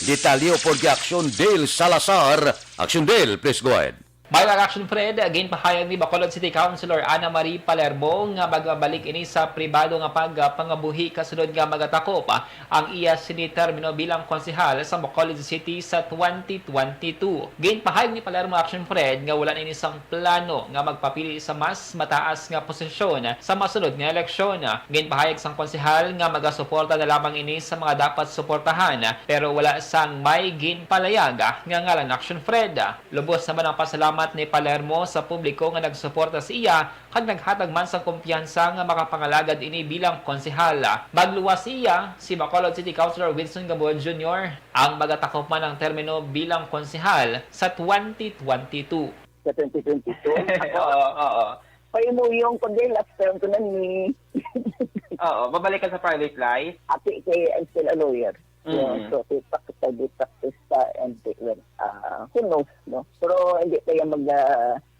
Detalyo for the Aksyon Dale Salazar. Aksyon Dale, please go ahead. Bayan Action Fred, again pahayag ni Bacolod City Councilor Ana Marie Palermo nga magbabalik ini sa pribado nga pangabuhi kasunod nga magatakop ang iya sinitermino bilang konsehal sa Bacolod City sa 2022. Again pahayag ni Palermo Action Fred nga wala na inisang plano nga magpapili sa mas mataas nga posisyon sa masunod nga eleksyon. Again pahayag sang konsehal nga magasuporta na lamang ini sa mga dapat suportahan pero wala sang may ginpalayag nga ngalan Action Fred. Lubos naman ang pasalamat ni Palermo sa publiko nga nagsuporta sa iya kag naghatag man sang kumpiyansa nga makapangalagad ini bilang konsehal. Magluwas siya si Bacolod City Councilor Wilson Gabon Jr. ang magatakop man ang termino bilang konsehal sa 2022. Sa 2022? Oo. Paimuyong ko din last term ko na ni. Oo, babalik ka sa private life? Ati kay I'm still a lawyer. So, practice and who knows, no? Pero hindi tayo hindi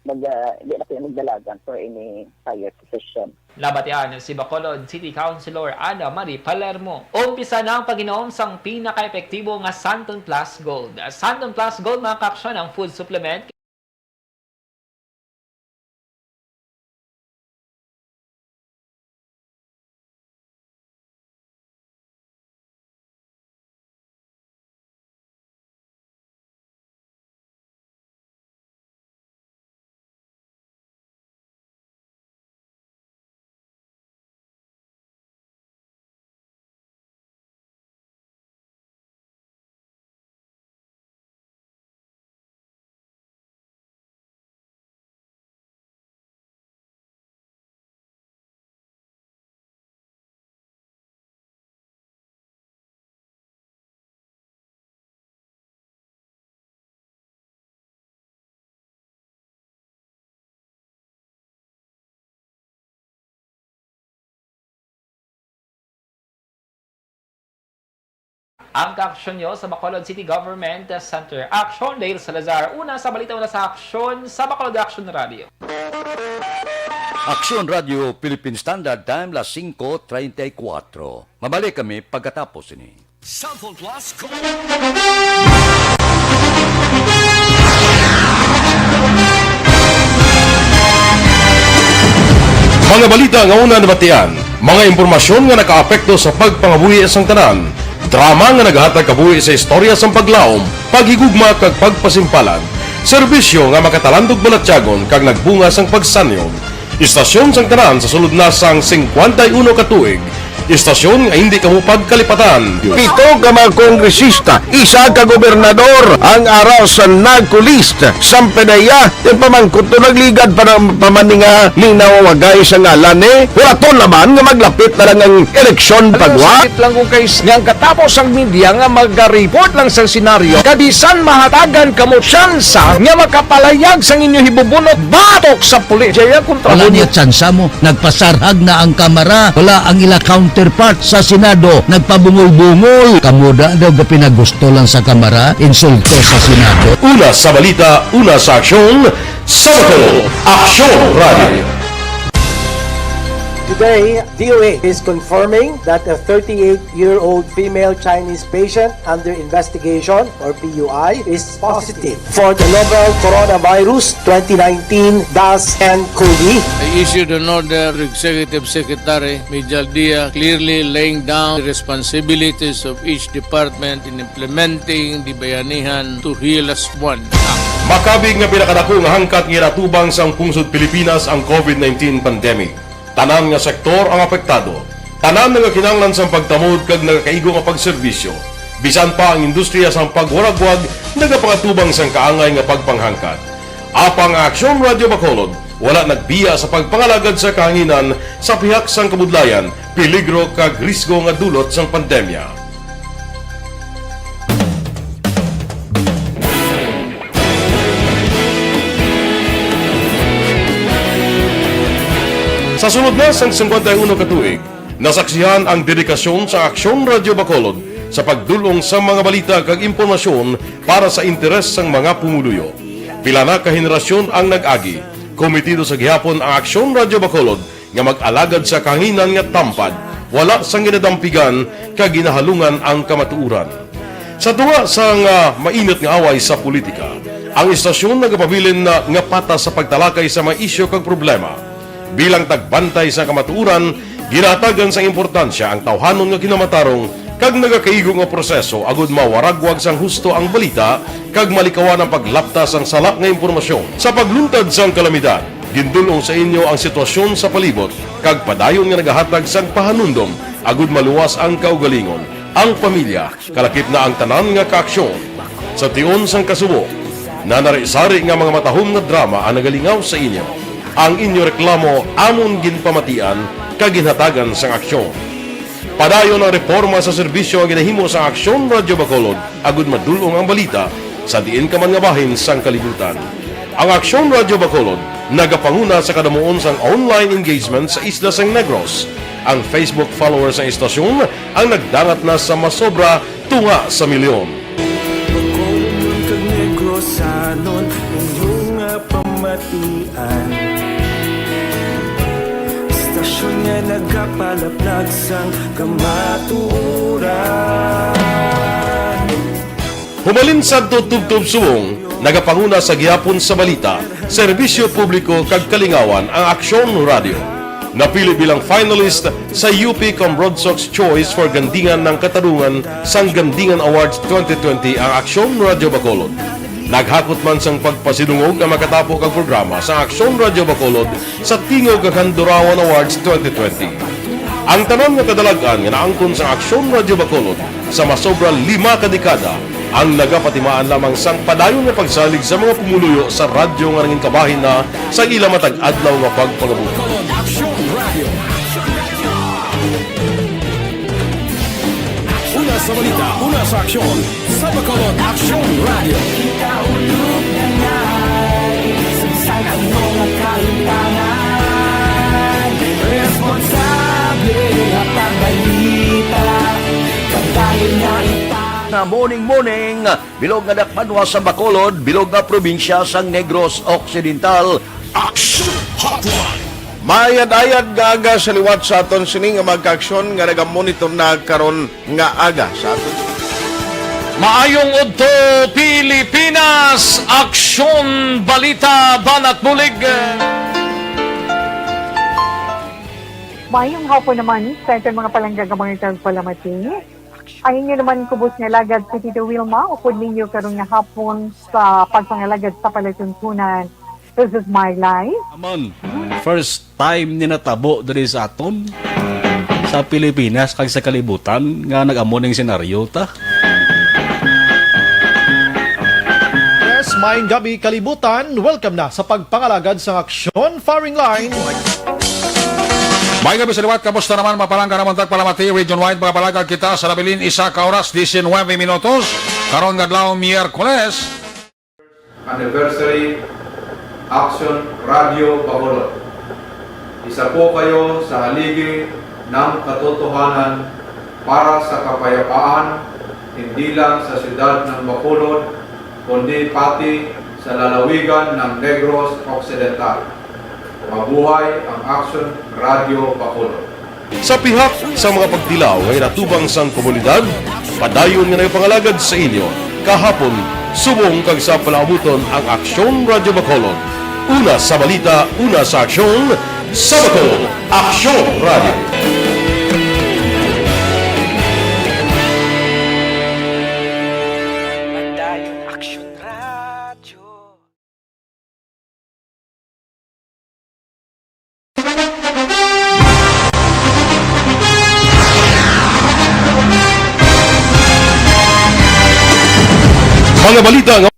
na tayo magdalagan for any higher position. Labat yan si Bacolod City Councilor Ana Marie Palermo. Umpisa na ang pag-inom sang pinaka-epektibo nga Santon Plus Gold. Santon Plus Gold mga kaaksyon ang food supplement ang kaaksyon nyo sa Bacolod City Government Center. Aksyon Dale Salazar. Una sa balita, una sa aksyon sa Bacolod Action Radio. Aksyon Radio Philippine Standard Time, las 5:34. Mabalik kami pagkatapos ini. Santon Plus Gold. Mga balita nga una nabatian, mga impormasyon nga nakaapekto sa pagpangabuhi sang tanan, drama nga naghatag kabuhi sa istorya sang paglaom, paghigugma kag pagpasimpalan, serbisyo nga makatalandog balatyagon kag nagbunga sang pagsanyog, istasyon sang tanan sa sulod na sang 51 ka tuig, Istasyon nga hindi kamo pagkalipatan. 7 ka mga kongresista, 1 ka gobernador ang araw sa nagkulist sa PDEA yung pamangkot to nagligad para pamaninga ning nawawagay sa ngalan wala to naman nga maglapit na lang ang eleksyon pagwa. Sakit lang kung kayo nga katapos ang media nga mag-report lang sa senaryo kabisan mahatagan kamo tsansa nga makapalayag sa inyo hibubunot batok sa pulis. Jaya kontra Wala mo niya tsansa mo. Nagpasarhag na ang kamara. Wala ang ila counterpart sa Senado. Nagpabungol-bungol. Kamuda daw pinagusto lang sa kamara. Insulto sa Senado. Una sa balita, una sa aksyon, sa Bacolod, Aksyon Radio. Today, DOA is confirming that a 38-year-old female Chinese patient under investigation, or PUI, is positive for the novel coronavirus 2019-10-CoV. I issued an order to Executive Secretary Major Dia clearly laying down the responsibilities of each department in implementing the Bayanihan to Heal as One Act. Makabig nga pinakadako nga hangkat nga natubang sa pungsod Pilipinas ang COVID-19 pandemic. Tanan nga sektor ang apektado. Tanan nga kinahanglan sa pagtamod kag nagakaigo nga pagserbisyo. Bisan pa ang industriya sa pagwaragwag nagapangatubang sang kaangay nga pagpanghangkat. Apang Aksyon Radio Bacolod wala nagbiya sa pagpangalagad sa kahanginan sa pihak sang kabudlayan, peligro kag risgo nga dulot sang pandemya. Sa sunod na sang 51 katuig, nasaksihan ang dedikasyon sa Aksyon Radio Bacolod sa pagdulong sa mga balita kag impormasyon para sa interes sang mga pumuluyo. Pila na ka henerasyon ang nag-agi, komitido sa gihapon ang Aksyon Radio Bacolod nga mag-alagad sa kahanginan nga tampad, wala sang ginadampigan kag ginahalungan ang kamatuuran. Sa tunga sang mainit nga away sa politika, ang istasyon nagapabilin na nga patas sa pagtalakay sa mga isyu kag problema. Bilang tagbantay sa kamatuuran, ginatagan sa importansya ang tawhanon nga kinamatarong kag nagakaigo nga proseso agud mawaragwag sang husto ang balita kag malikawan ang paglaptas ang salak nga impormasyon. Sa pagluntad sang kalamidad, gindulong sa inyo ang sitwasyon sa palibot kag padayon nga nagahatag sang pahanundom agud maluwas ang kaugalingon, ang pamilya, kalakip na ang tanan nga kaaksyon. Sa tion sang kasubo, nanari-sari nga mga matahom nga drama ang nagalingaw sa inyo. Ang inyo reklamo amon ginpamatian kag ginhatagan sang aksyon. Padayon ang reforma sa serbisyo ang ginahimo sa Aksyon Radio Bacolod agud madulong ang balita sa diin ka man nga bahin sang kalibutan. Ang Aksyon Radio Bacolod nagapanguna sa kadamuon sang online engagement sa isla sang Negros. Ang Facebook followers sa istasyon ang nagdangat na sa masobra tunga sa milyon. Bacolod kag Negros anon inyong pamatian. Stasyon nga nagapalaplag sang kamaturan. Humalin sa tutubtub suwong, nagapanguna sa gihapon sa balita, serbisyo publiko kag kalingawan ang Aksyon Radio. Napili bilang finalist sa UP Broadsox Choice for Gandingan ng Katarungan sang Gandingan Awards 2020 ang Aksyon Radio Bacolod. Naghakot man sang pagpasidungog ang makatapo kag programa sa Aksyon Radio Bacolod sa Tingog kag Handurawan Awards 2020. Ang tanan nga kadalagan nga naangkon sa Aksyon Radio Bacolod sa masobra 5 ka dekada ang nagapatimaan lamang sang padayon nga pagsalig sa mga pumuluyo sa radyo nga nangin kabahin na sa ila matag adlaw nga pagpangabuhi. Una sa balita, una sa aksyon, sa Bacolod Aksyon Radio. Kaulog na ngay, sagsag ang mga kaintangan. Responsable at pagbalita, kagaya na Na morning, bilog nga dakpanwa sa Bacolod, bilog nga probinsya sang Negros Occidental. Action Hotline! Mayad-ayad nga aga sa liwat sa aton sining nga magkaaksyon nga nagamonitor na karon nga aga sa aton. Maayong udto Pilipinas, Aksyon Balita Banat Bulig. Mayong hapon naman sa ating mga palanggagamang palamati. Ang inyo naman kubos nga lagad sa Tito Wilma, upod ninyo karong nga hapon sa pagpangalagad sa palatuntunan. This is my life. Aman, first time ni natabo diri sa aton. sa Pilipinas kag sa kalibutan nga nag-amo ning senaryo ta. Yes, maayong gabi kalibutan. Welcome na sa pagpangalagad sa Aksyon Firing Line. May gabi sa liwat, kamusta naman mapalangga naman tagpalamati, region-wide mga palagag kita sa labilin isa ka oras, 19 minutos, karon ngadlaw Miyerkules. Anniversary Aksyon Radio Bacolod. Isa po kayo sa haligi ng katotohanan para sa kapayapaan, hindi lang sa siyudad ng Bacolod, kundi pati sa lalawigan ng Negros Occidental. Mabuhay ang Aksyon Radio Bacolod. Sa pihak sa mga pagdilaw ay natubang sang komunidad, padayon nga nagpangalagad sa inyo. Kahapon, subong kag sa palaabuton ang Aksyon Radio Bacolod. Una sa balita, una sa aksyon, sa Bacolod, Aksyon Radio. Mga balita nga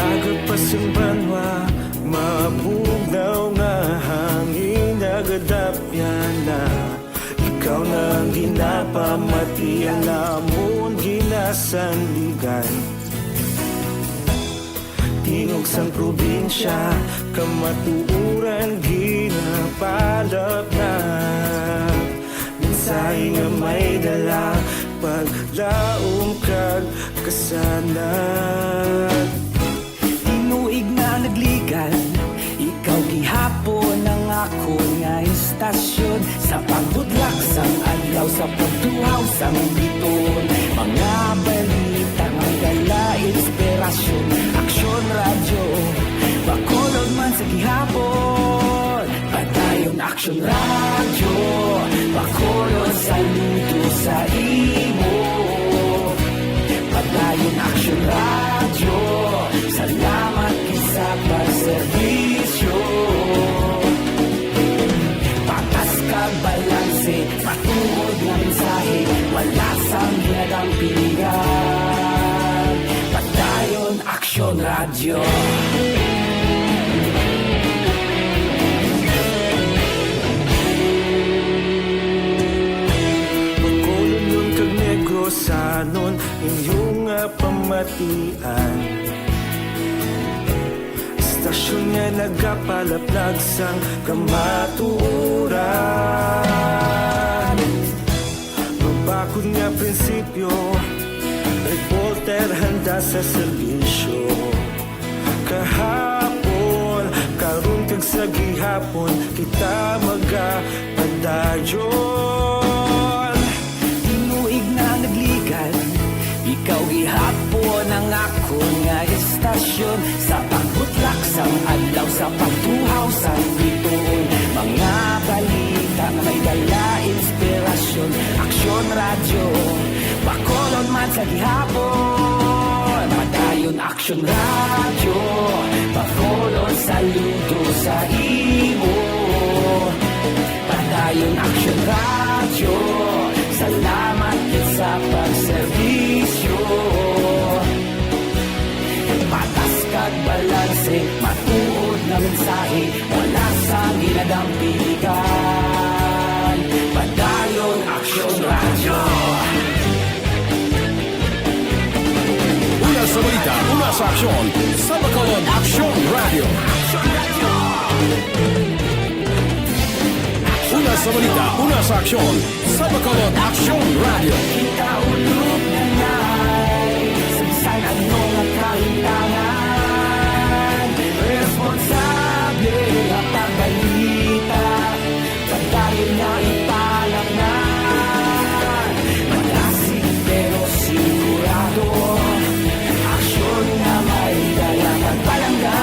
Agapasumbanwa, mabugnaw nga hangin nagadapyan na. Ikaw nang ginapamati ang amon ginasandigan. Tingog sang probinsya, kamatuuran ginapalap na. Mensahe nga may dala, paglaom kag kasanan. Tinuig na nagligan, ikaw gihapon ang ako nga istasyon. Sa pagbutlak sang adlaw, sa pagtuhaw sang biton. Mga balita, may dala inspirasyon. Aksyon radyo, Bacolod man sa gihapon. Padayon Aksyon radyo, Bacolod saludo sa imo. Padayon Aksyon radyo, salamat sa pagserbisyo. Patas kag balanse, patuod na mensahe, wala sang ginadang pilihan. Padayon Aksyon Radio. Bacolod nun kag Negros sanon, inyong pamatian. Istasyon nga nagapalaplag sang kamatuuran. Mabakod nga prinsipyo, reporter handa sa serbisyo. Kahapon, karon kag sa gihapon, kita magapadayon. Tinuig na nagligan, ikaw gihapon ang ako nga istasyon. Sa pagbutlak sang adlaw, sa pagtuhaw sang biton. Mga balita na may dala inspirasyon. Aksyon radyo, Bacolod man sa gihapon. Padayon Aksyon radyo, Bacolod saludo sa imo. Padayon Aksyon radyo, salamat sa pagserbisyo. Patas kag balanse, matuod na mensahe, wala sa ginadang piligan. Padayon Aksyon Radio. Una sa balita, una sa aksyon, sa Bacolod Aksyon Radio. Una sa balita, una sa aksyon, sa Bacolod Aksyon Radio. Ikaulog na na'y sabisan anong nakahintangan. Responsable ang pagbalita, pagdayon na ipalam na. Malasig pero sigurado, aksyon na may dalang pagpalanggan.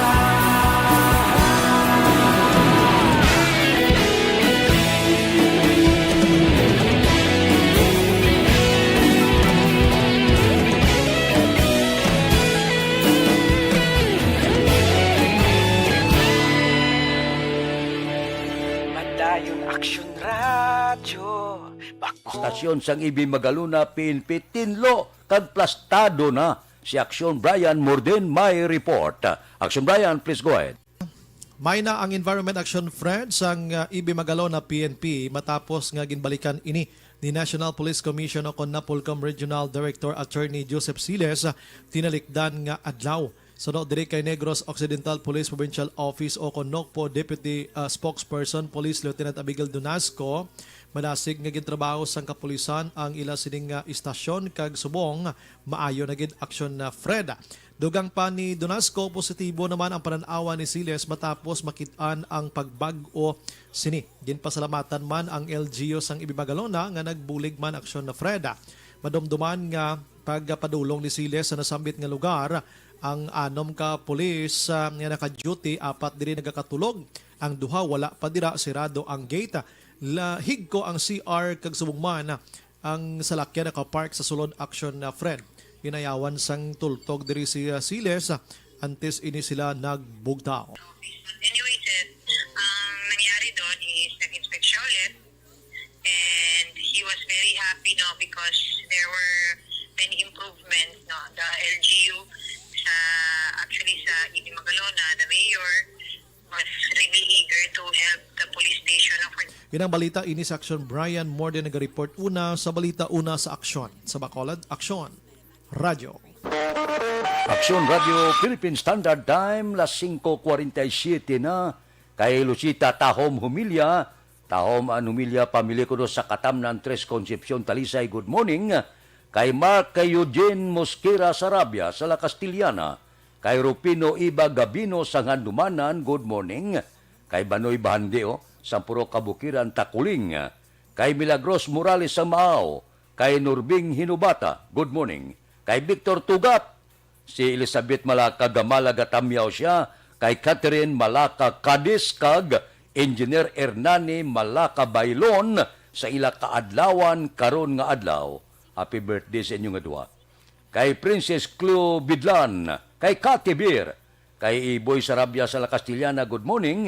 istasyon sang Ibi Magaluna PNP tinlo kag plastado na si Aksyon Brian Morden may report. Aksyon Brian, please go ahead. May na ang Environment Action Friends ang Ibi Magalona PNP matapos nga ginbalikan ini ni National Police Commission o Napolcom Regional Director Attorney Joseph Siles tinalikdan nga adlaw. Suno diri kay Negros Occidental Police Provincial Office o Nokpo Deputy Spokesperson Police Lieutenant Abigail Donasco manasig nga gintrabaho sang kapulisan ang ila sining istasyon kag subong maayo na gid aksyon na Fred. Dugang pa ni Donasco positibo naman ang pananawa ni Siles matapos makitaan ang pagbag-o sini. Ginpasalamatan man ang LGU sang Ibi Magalona nga nagbulig man aksyon na Fred. Madomduman nga pagpadulong ni Siles sa nasambit nga lugar ang 6 ka pulis nga naka-duty, 4 diri nagakatulog. Ang duha wala pa dira, sirado ang gate. Lahig ko ang CR kag subugman ang salakyan naka-park sa sulod action na Fred. Inayawan sang tultog diri si Siles antes ini sila nagbugtao. Anyway, ang nangyari doon is nag-inspect siya ulit and he was very happy because there were many improvements. The LGU actually sa Ibi Magalona, the mayor was really eager to help the police station. Yan ang balita ini sa Aksyon Brian Morden nag-report una sa balita una sa Aksyon. Sa Bacolod, Aksyon Radio. Aksyon Radio Philippine Standard Time, las 5:47 na. Kay Lucita Tahom Humilya, Tahom an Humilya, pamilya ko sa Katamnan Tres Concepcion Talisay, good morning. Kay Mark kay Eugene Mosquera Sarabia sa La Castillana, kay Rupino Iba Gabino sa Handumanan, good morning. Kay Banoy Bahandeo sa Puro Kabukiran Takuling, kay Milagros Morales sa Maaw, kay Nurbing Hinubata, good morning. Kay Victor Tugat, si Elizabeth Malaka Gamalaga Tamyaw siya, kay Catherine Malaka Cadiz kag Engineer Hernani Malaka Bailon sa ila kaadlawan karon nga adlaw. Happy birthday sa inyong adwa. Kay Princess Clu Bidlan, kay Kati Bir, kay Iboy Sarabia sa La Castillana, good morning.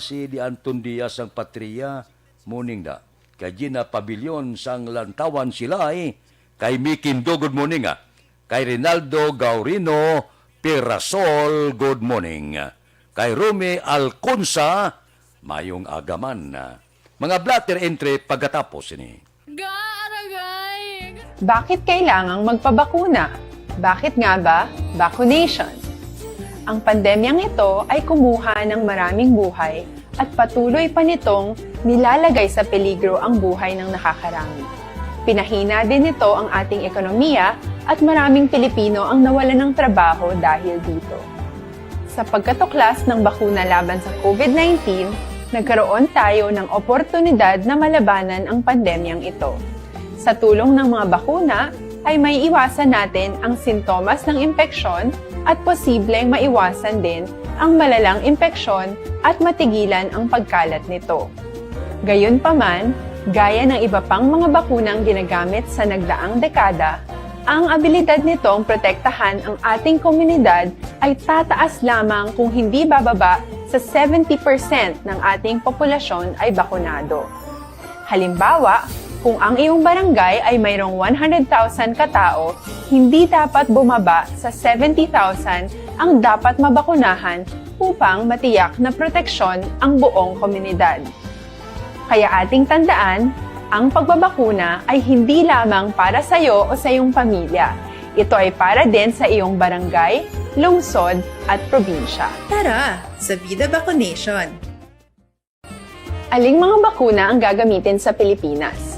Si Di Anton Diaz ang Patria, morning da. Kay Gina Pavilion sang Lantawan Silay, kay Mikindo, good morning. Kay Rinaldo Gaurino Pirasol, good morning. Kay Rumi Alconsa, mayong agaman. Mga blatter entry pagkatapos ini. Bakit kailangang magpabakuna? Bakit nga ba vaccination? Ang pandemyang ito ay kumuha ng maraming buhay at patuloy pa nitong nilalagay sa peligro ang buhay ng nakakarami. Pinahina din nito ang ating ekonomiya at maraming Pilipino ang nawalan ng trabaho dahil dito. Sa pagkatuklas ng bakuna laban sa COVID-19, nagkaroon tayo ng oportunidad na malabanan ang pandemyang ito. Sa tulong ng mga bakuna, ay may iwasan natin ang sintomas ng impeksyon at posibleng maiwasan din ang malalang impeksyon at matigilan ang pagkalat nito. Gayunpaman, gaya ng iba pang mga bakunang ginagamit sa nagdaang dekada, ang abilidad nitong protektahan ang ating komunidad ay tataas lamang kung hindi bababa sa 70% ng ating populasyon ay bakunado. Halimbawa, kung ang iyong barangay ay mayroong 100,000 katao, hindi dapat bumaba sa 70,000 ang dapat mabakunahan upang matiyak na proteksyon ang buong komunidad. Kaya ating tandaan, ang pagbabakuna ay hindi lamang para sa iyo o sa iyong pamilya. Ito ay para din sa iyong barangay, lungsod at probinsya. Tara, sa Vida Vaccination! Aling mga bakuna ang gagamitin sa Pilipinas?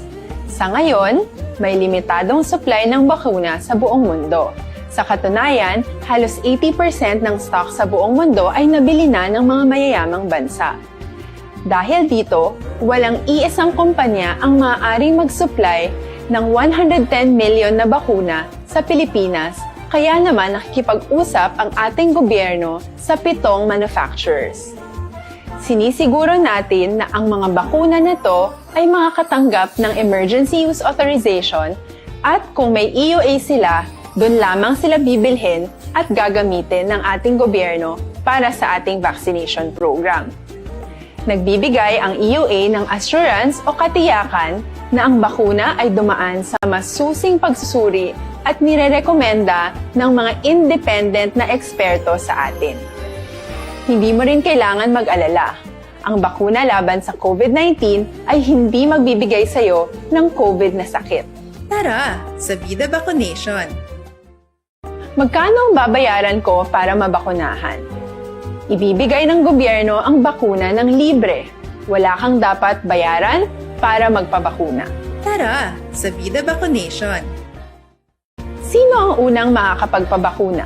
Sa ngayon, may limitadong supply ng bakuna sa buong mundo. Sa katunayan, halos 80% ng stock sa buong mundo ay nabili na ng mga mayayamang bansa. Dahil dito, walang iisang kumpanya ang maaaring mag-supply ng 110 million na bakuna sa Pilipinas, kaya naman nakikipag-usap ang ating gobyerno sa 7 manufacturers. Sinisiguro natin na ang mga bakuna na ito ay makakatanggap ng Emergency Use Authorization at kung may EUA sila, doon lamang sila bibilhin at gagamitin ng ating gobyerno para sa ating vaccination program. Nagbibigay ang EUA ng assurance o katiyakan na ang bakuna ay dumaan sa masusing pagsusuri at nirerekomenda ng mga independent na eksperto sa atin. Hindi mo rin kailangan mag-alala. Ang bakuna laban sa COVID-19 ay hindi magbibigay sa iyo ng COVID na sakit. Tara, sa Vida Vaccination. Magkano ang babayaran ko para mabakunahan? Ibibigay ng gobyerno ang bakuna ng libre. Wala kang dapat bayaran para magpabakuna. Tara, sa Vida Vaccination. Sino ang unang makakapagpabakuna?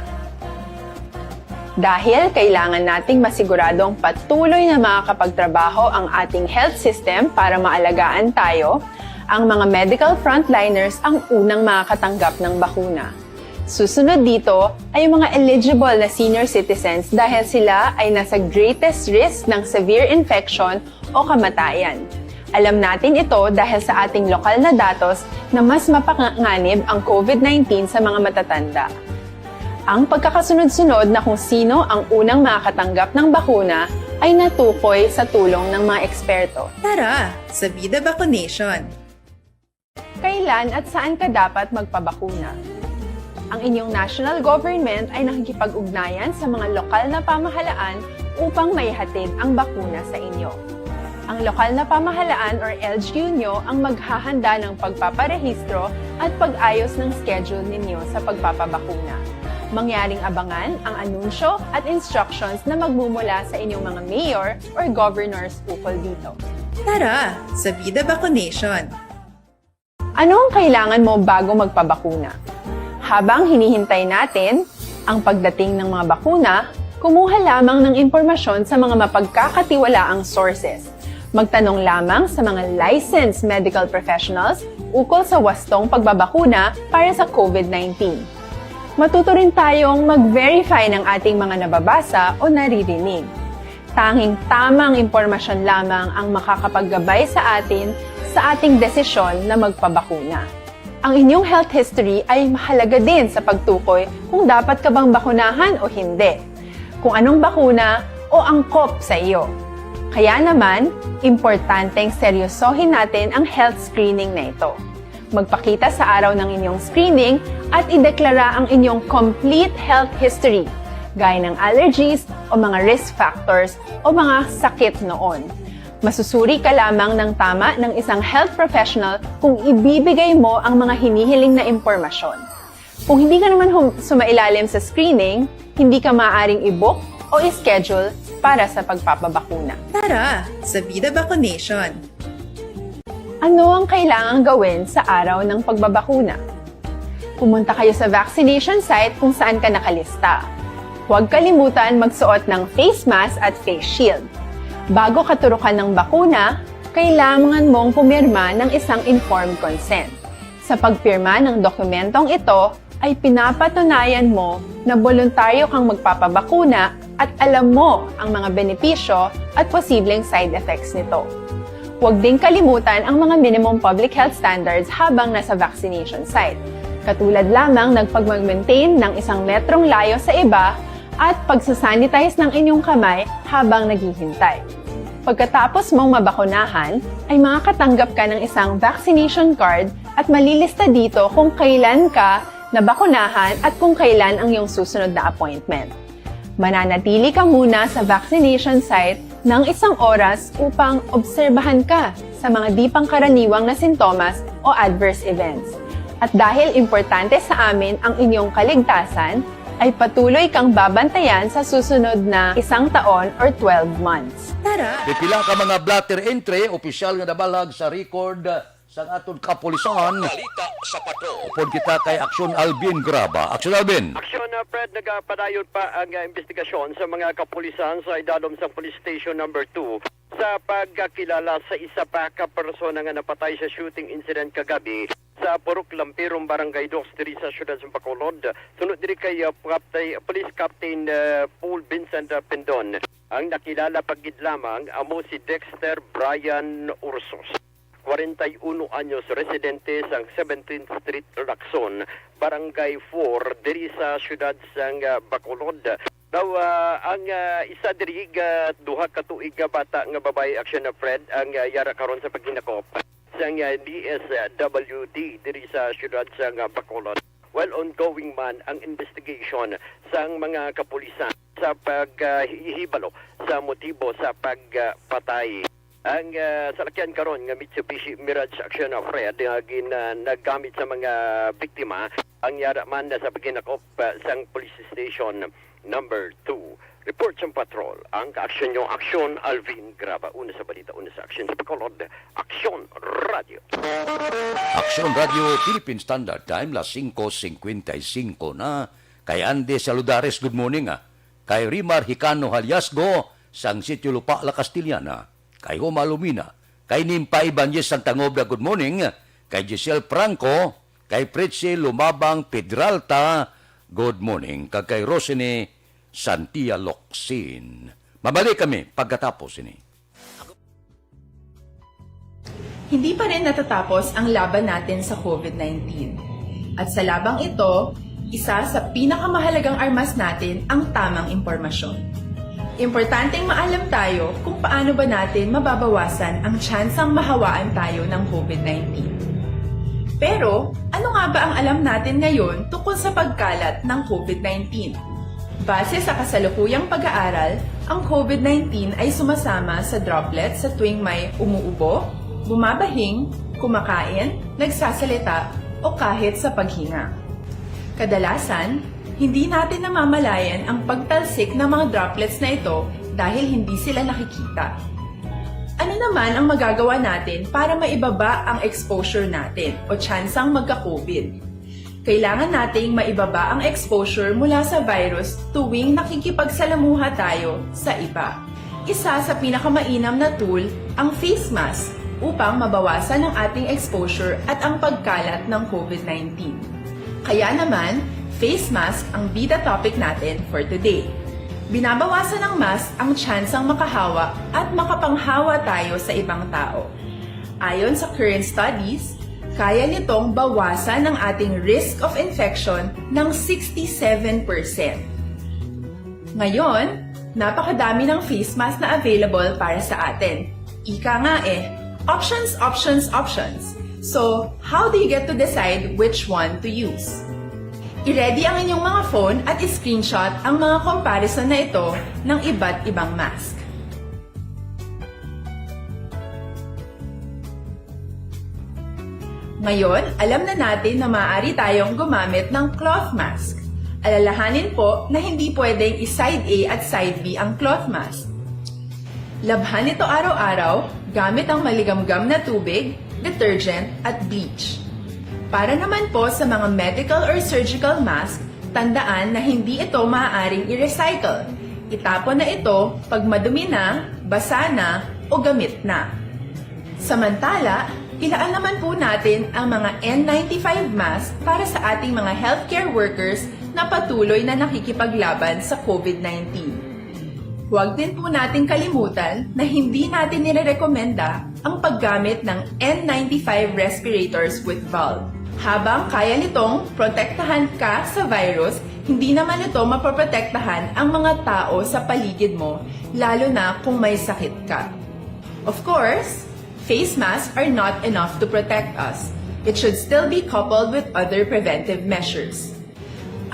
Dahil kailangan nating masiguradong patuloy na makakapagtrabaho ang ating health system para maalagaan tayo, ang mga medical frontliners ang unang makakatanggap ng bakuna. Susunod dito ay mga eligible na senior citizens dahil sila ay nasa greatest risk ng severe infection o kamatayan. Alam natin ito dahil sa ating lokal na datos na mas mapanganib ang COVID-19 sa mga matatanda. Ang pagkakasunod-sunod na kung sino ang unang makakatanggap ng bakuna ay natukoy sa tulong ng mga eksperto. Tara, sa Vida Vaccination. Kailan at saan ka dapat magpabakuna? Ang inyong national government ay nakikipag-ugnayan sa mga lokal na pamahalaan upang maihatid ang bakuna sa inyo. Ang lokal na pamahalaan or LGU nyo ang maghahanda ng pagpaparehistro at pag-ayos ng schedule ninyo sa pagpapabakuna. Mangyaring abangan ang anunsyo at instructions na magmumula sa inyong mga mayor or governors ukol dito. Tara, sa Vida Vaccination. Ano ang kailangan mo bago magpabakuna? Habang hinihintay natin ang pagdating ng mga bakuna, kumuha lamang ng impormasyon sa mga mapagkakatiwalaang sources. Magtanong lamang sa mga licensed medical professionals ukol sa wastong pagbabakuna para sa COVID-19. Matuto rin tayong mag-verify ng ating mga nababasa o naririnig. Tanging tamang impormasyon lamang ang makakapaggabay sa atin sa ating desisyon na magpabakuna. Ang inyong health history ay mahalaga din sa pagtukoy kung dapat ka bang bakunahan o hindi, kung anong bakuna o angkop sa iyo. Kaya naman, importanteng seryosohin natin ang health screening na ito. Magpakita sa araw ng inyong screening at ideklara ang inyong complete health history, gaya ng allergies o mga risk factors o mga sakit noon. Masusuri ka lamang ng tama ng isang health professional kung ibibigay mo ang mga hinihiling na impormasyon. Kung hindi ka naman sumailalim sa screening, hindi ka maaaring i-book o i-schedule para sa pagpapabakuna. Tara, sa Vida Vaccination. Ano ang kailangang gawin sa araw ng pagbabakuna? Pumunta kayo sa vaccination site kung saan ka nakalista. Huwag kalimutan magsuot ng face mask at face shield. Bago katurukan ng bakuna, kailangan mong pumirma ng isang informed consent. Sa pagpirma ng dokumentong ito, ay pinapatunayan mo na voluntaryo kang magpapabakuna at alam mo ang mga benepisyo at posibleng side effects nito. Huwag din kalimutan ang mga minimum public health standards habang nasa vaccination site. Katulad lamang ng pag-maintain ng 1 metrong layo sa iba at pagsasanitize ng inyong kamay habang naghihintay. Pagkatapos mong mabakunahan, ay makakatanggap ka ng isang vaccination card at malilista dito kung kailan ka nabakunahan at kung kailan ang iyong susunod na appointment. Mananatili ka muna sa vaccination site ng 1 oras upang obserbahan ka sa mga di pangkaraniwang na sintomas o adverse events. At dahil importante sa amin ang inyong kaligtasan, ay patuloy kang babantayan sa susunod na 1 taon or 12 months. Tara! Pipila ka mga blatter entry, opisyal nga nabalag sa record sa aton kapulisan. Balita sa pato. Upod kita kay Aksyon Alvin Graba. Aksyon Alvin. Aksyon na Fred, nagpadayon pa ang investigasyon sa mga kapulisan sa idalom sa Police Station number 2 sa pagkakilala sa isa pa ka persona nga napatay sa shooting incident kagabi sa Purok Lampirong Barangay 2 diri sa siyudad sa Bacolod. Sunod diri kay Police Captain Paul Vincent Pendon. Ang nakilala pagid lamang amo si Dexter Brian Ursos. 41 anyos, residente sa 17th Street, Lacson, Barangay 4, diri sa siyudad sang Bacolod. Now, ang isa diri duha ka tuig nga bata nga babae Aksyon na Fred ang yara karon sa paghinakop sang DSWD diri sa syudad sang Bacolod. Well, ongoing man ang investigation sang mga kapulisan sa paghihibalo sa motibo sa pagpatay. Ang salakyan karon nga Mitsubishi Mirage Aksyon na Fred naggamit sa mga biktima ang yara man sa paghinakop sang police station number 2. Report sa patrol ang kaaksyon nyo, Aksyon Alvin Graba. Una sa balita, una sa aksyon sa Bacolod, Aksyon Radio. Aksyon Radio Philippine Standard Time, las 5:55 na. Kay Andy Saludares, good morning. Kay Rimar Hicano Haliasgo, sang Sitio Lupa, La Castillana. Kay Homa Lumina. Kay Nimpa Ibanez Santangob, good morning. Kay Giselle Franco. Kay Pritzi Lumabang Pedralta, good morning. Kay Rosine Santia Locsin. Mabalik kami pagkatapos ini. Hindi pa rin natatapos ang laban natin sa COVID-19. At sa labang ito, isa sa pinakamahalagang armas natin ang tamang impormasyon. Importanteng maalam tayo kung paano ba natin mababawasan ang tsansang mahawaan tayo ng COVID-19. Pero, ano nga ba ang alam natin ngayon tungkol sa pagkalat ng COVID-19? Base sa kasalukuyang pag-aaral, ang COVID-19 ay sumasama sa droplets sa tuwing may umuubo, bumabahing, kumakain, nagsasalita, o kahit sa paghinga. Kadalasan, hindi natin namamalayan ang pagtalsik ng mga droplets na ito dahil hindi sila nakikita. Ano naman ang magagawa natin para maibaba ang exposure natin o tsansang magka-COVID? Kailangan nating maibaba ang exposure mula sa virus tuwing nakikipagsalamuha tayo sa iba. Isa sa pinakamainam na tool ang face mask upang mabawasan ang ating exposure at ang pagkalat ng COVID-19. Kaya naman, face mask ang bida topic natin for today. Binabawasan ng mask ang tsansang makahawa at makapanghawa tayo sa ibang tao. Ayon sa current studies, kaya nitong bawasan ang ating risk of infection ng 67%. Ngayon, napakadami ng face mask na available para sa atin. Ika nga options, options, options. So, how do you get to decide which one to use? I-ready ang inyong mga phone at i-screenshot ang mga comparison na ito ng iba't ibang mask. Ngayon, alam na natin na maaari tayong gumamit ng cloth mask. Alalahanin po na hindi pwedeng i-side A at side B ang cloth mask. Labhan ito araw-araw gamit ang maligamgam na tubig, detergent at bleach. Para naman po sa mga medical or surgical mask, tandaan na hindi ito maaaring i-recycle. Itapon na ito pag madumi na, basa na o gamit na. Samantala, ilaan naman po natin ang mga N95 mask para sa ating mga healthcare workers na patuloy na nakikipaglaban sa COVID-19. Huwag din po nating kalimutan na hindi natin nirerekomenda ang paggamit ng N95 respirators with valve. Habang kaya nitong protektahan ka sa virus, hindi naman ito mapoprotektahan ang mga tao sa paligid mo, lalo na kung may sakit ka. Of course, face masks are not enough to protect us. It should still be coupled with other preventive measures.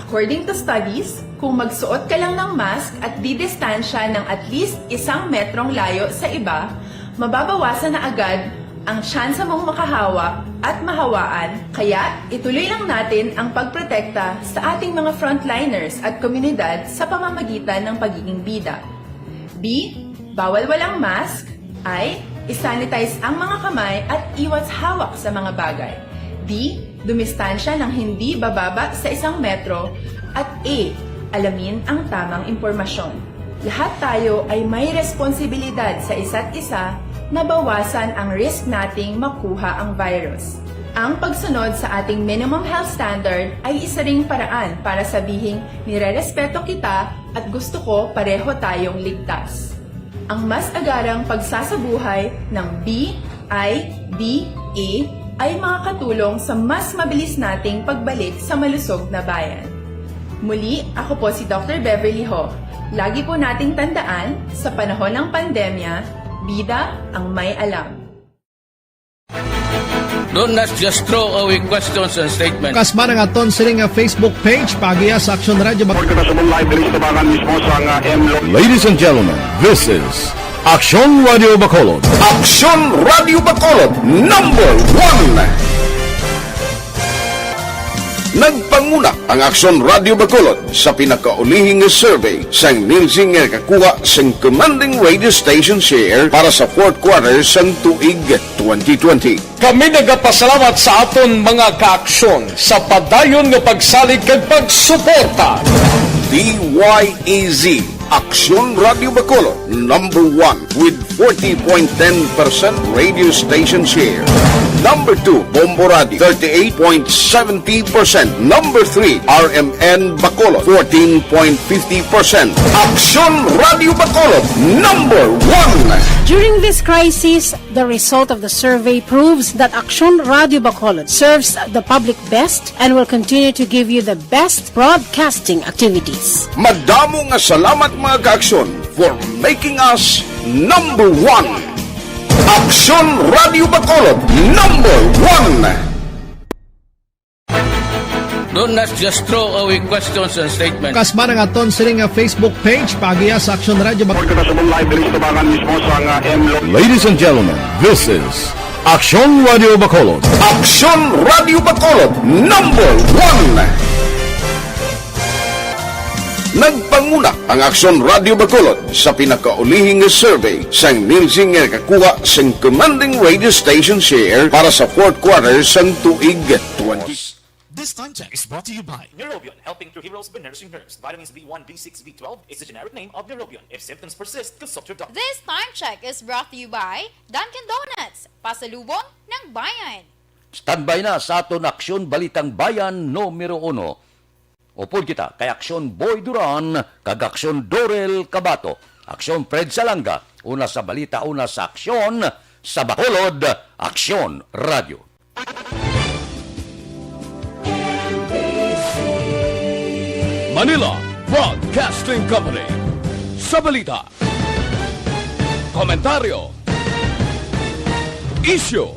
According to studies, kung magsuot ka lang ng mask at didistansya ng at least 1 metrong layo sa iba, mababawasan na agad ang tsansa mong makahawa at mahawaan. Kaya ituloy lang natin ang pagprotekta sa ating mga frontliners at komunidad sa pamamagitan ng pagiging bida. B. Bawal walang mask. I. I-sanitize ang mga kamay at iwas hawak sa mga bagay. D. Dumistansya ng hindi bababa sa 1 metro. At A. Alamin ang tamang impormasyon. Lahat tayo ay may responsibilidad sa isa't isa na bawasan ang risk nating makuha ang virus. Ang pagsunod sa ating minimum health standard ay isa ring paraan para sabihing nirerespeto kita at gusto ko pareho tayong ligtas. Ang mas agarang pagsasabuhay ng B, I, D, A ay makakatulong sa mas mabilis nating pagbalik sa malusog na bayan. Muli, ako po si Dr. Beverly Ho. Lagi po nating tandaan, sa panahon ng pandemya, bida ang may alam. Do not just throw away questions and statements. Kasma ng aton siling Facebook page pagiya sa Aksyon Radio Ladies and gentlemen, this is Aksyon Radio Bacolod. Aksyon Radio Bacolod, number 1! Nagpanguna ang Aksyon Radio Bacolod sa pinakaulihing survey sa nilsing nga kakuha sa commanding radio station share para sa fourth quarter sa tuig 2020. Kami nagapasalamat sa aton mga kaaksyon sa padayon nga pagsalig kag pagsuporta. DYEZ Aksyon Radio Bacolod, number 1 with 40.10% radio station share. Number 2, Bombo Radio, 38.70%. Number 3, RMN Bacolod, 14.50%. Aksyon Radio Bacolod, number 1. During this crisis, the result of the survey proves that Aksyon Radio Bacolod serves the public best and will continue to give you the best broadcasting activities. Madamo nga salamat mga kaaksyon for making us number 1. Aksyon Radio Bacolod, number 1. Do not just throw away questions and statements. Kasma ng aton siling Facebook page pagiya sa Aksyon Radio Ladies and gentlemen, this is Aksyon Radio Bacolod. Aksyon Radio Bacolod, number 1. Nagpanguna ang Aksyon Radio Bacolod sa pinakaulihing survey sa nilsing nga kakuha sa commanding radio station share para sa fourth quarter sa tuig 20. This time check is brought to you by Neurobion, helping through heroes by nourishing nerves. Vitamins B1, B6, B12 is the generic name of Neurobion. If symptoms persist, consult your doctor. This time check is brought to you by Dunkin' Donuts, pasalubong ng bayan. Standby na sa aton Aksyon Balitang Bayan numero 1. Upod kita kay Aksyon Boy Duran, kag Aksyon Dorel Cabato, Aksyon Fred Salanga, una sa balita, una sa aksyon, sa Bacolod, Aksyon Radio. Manila Broadcasting Company. Sa balita, komentaryo, issue,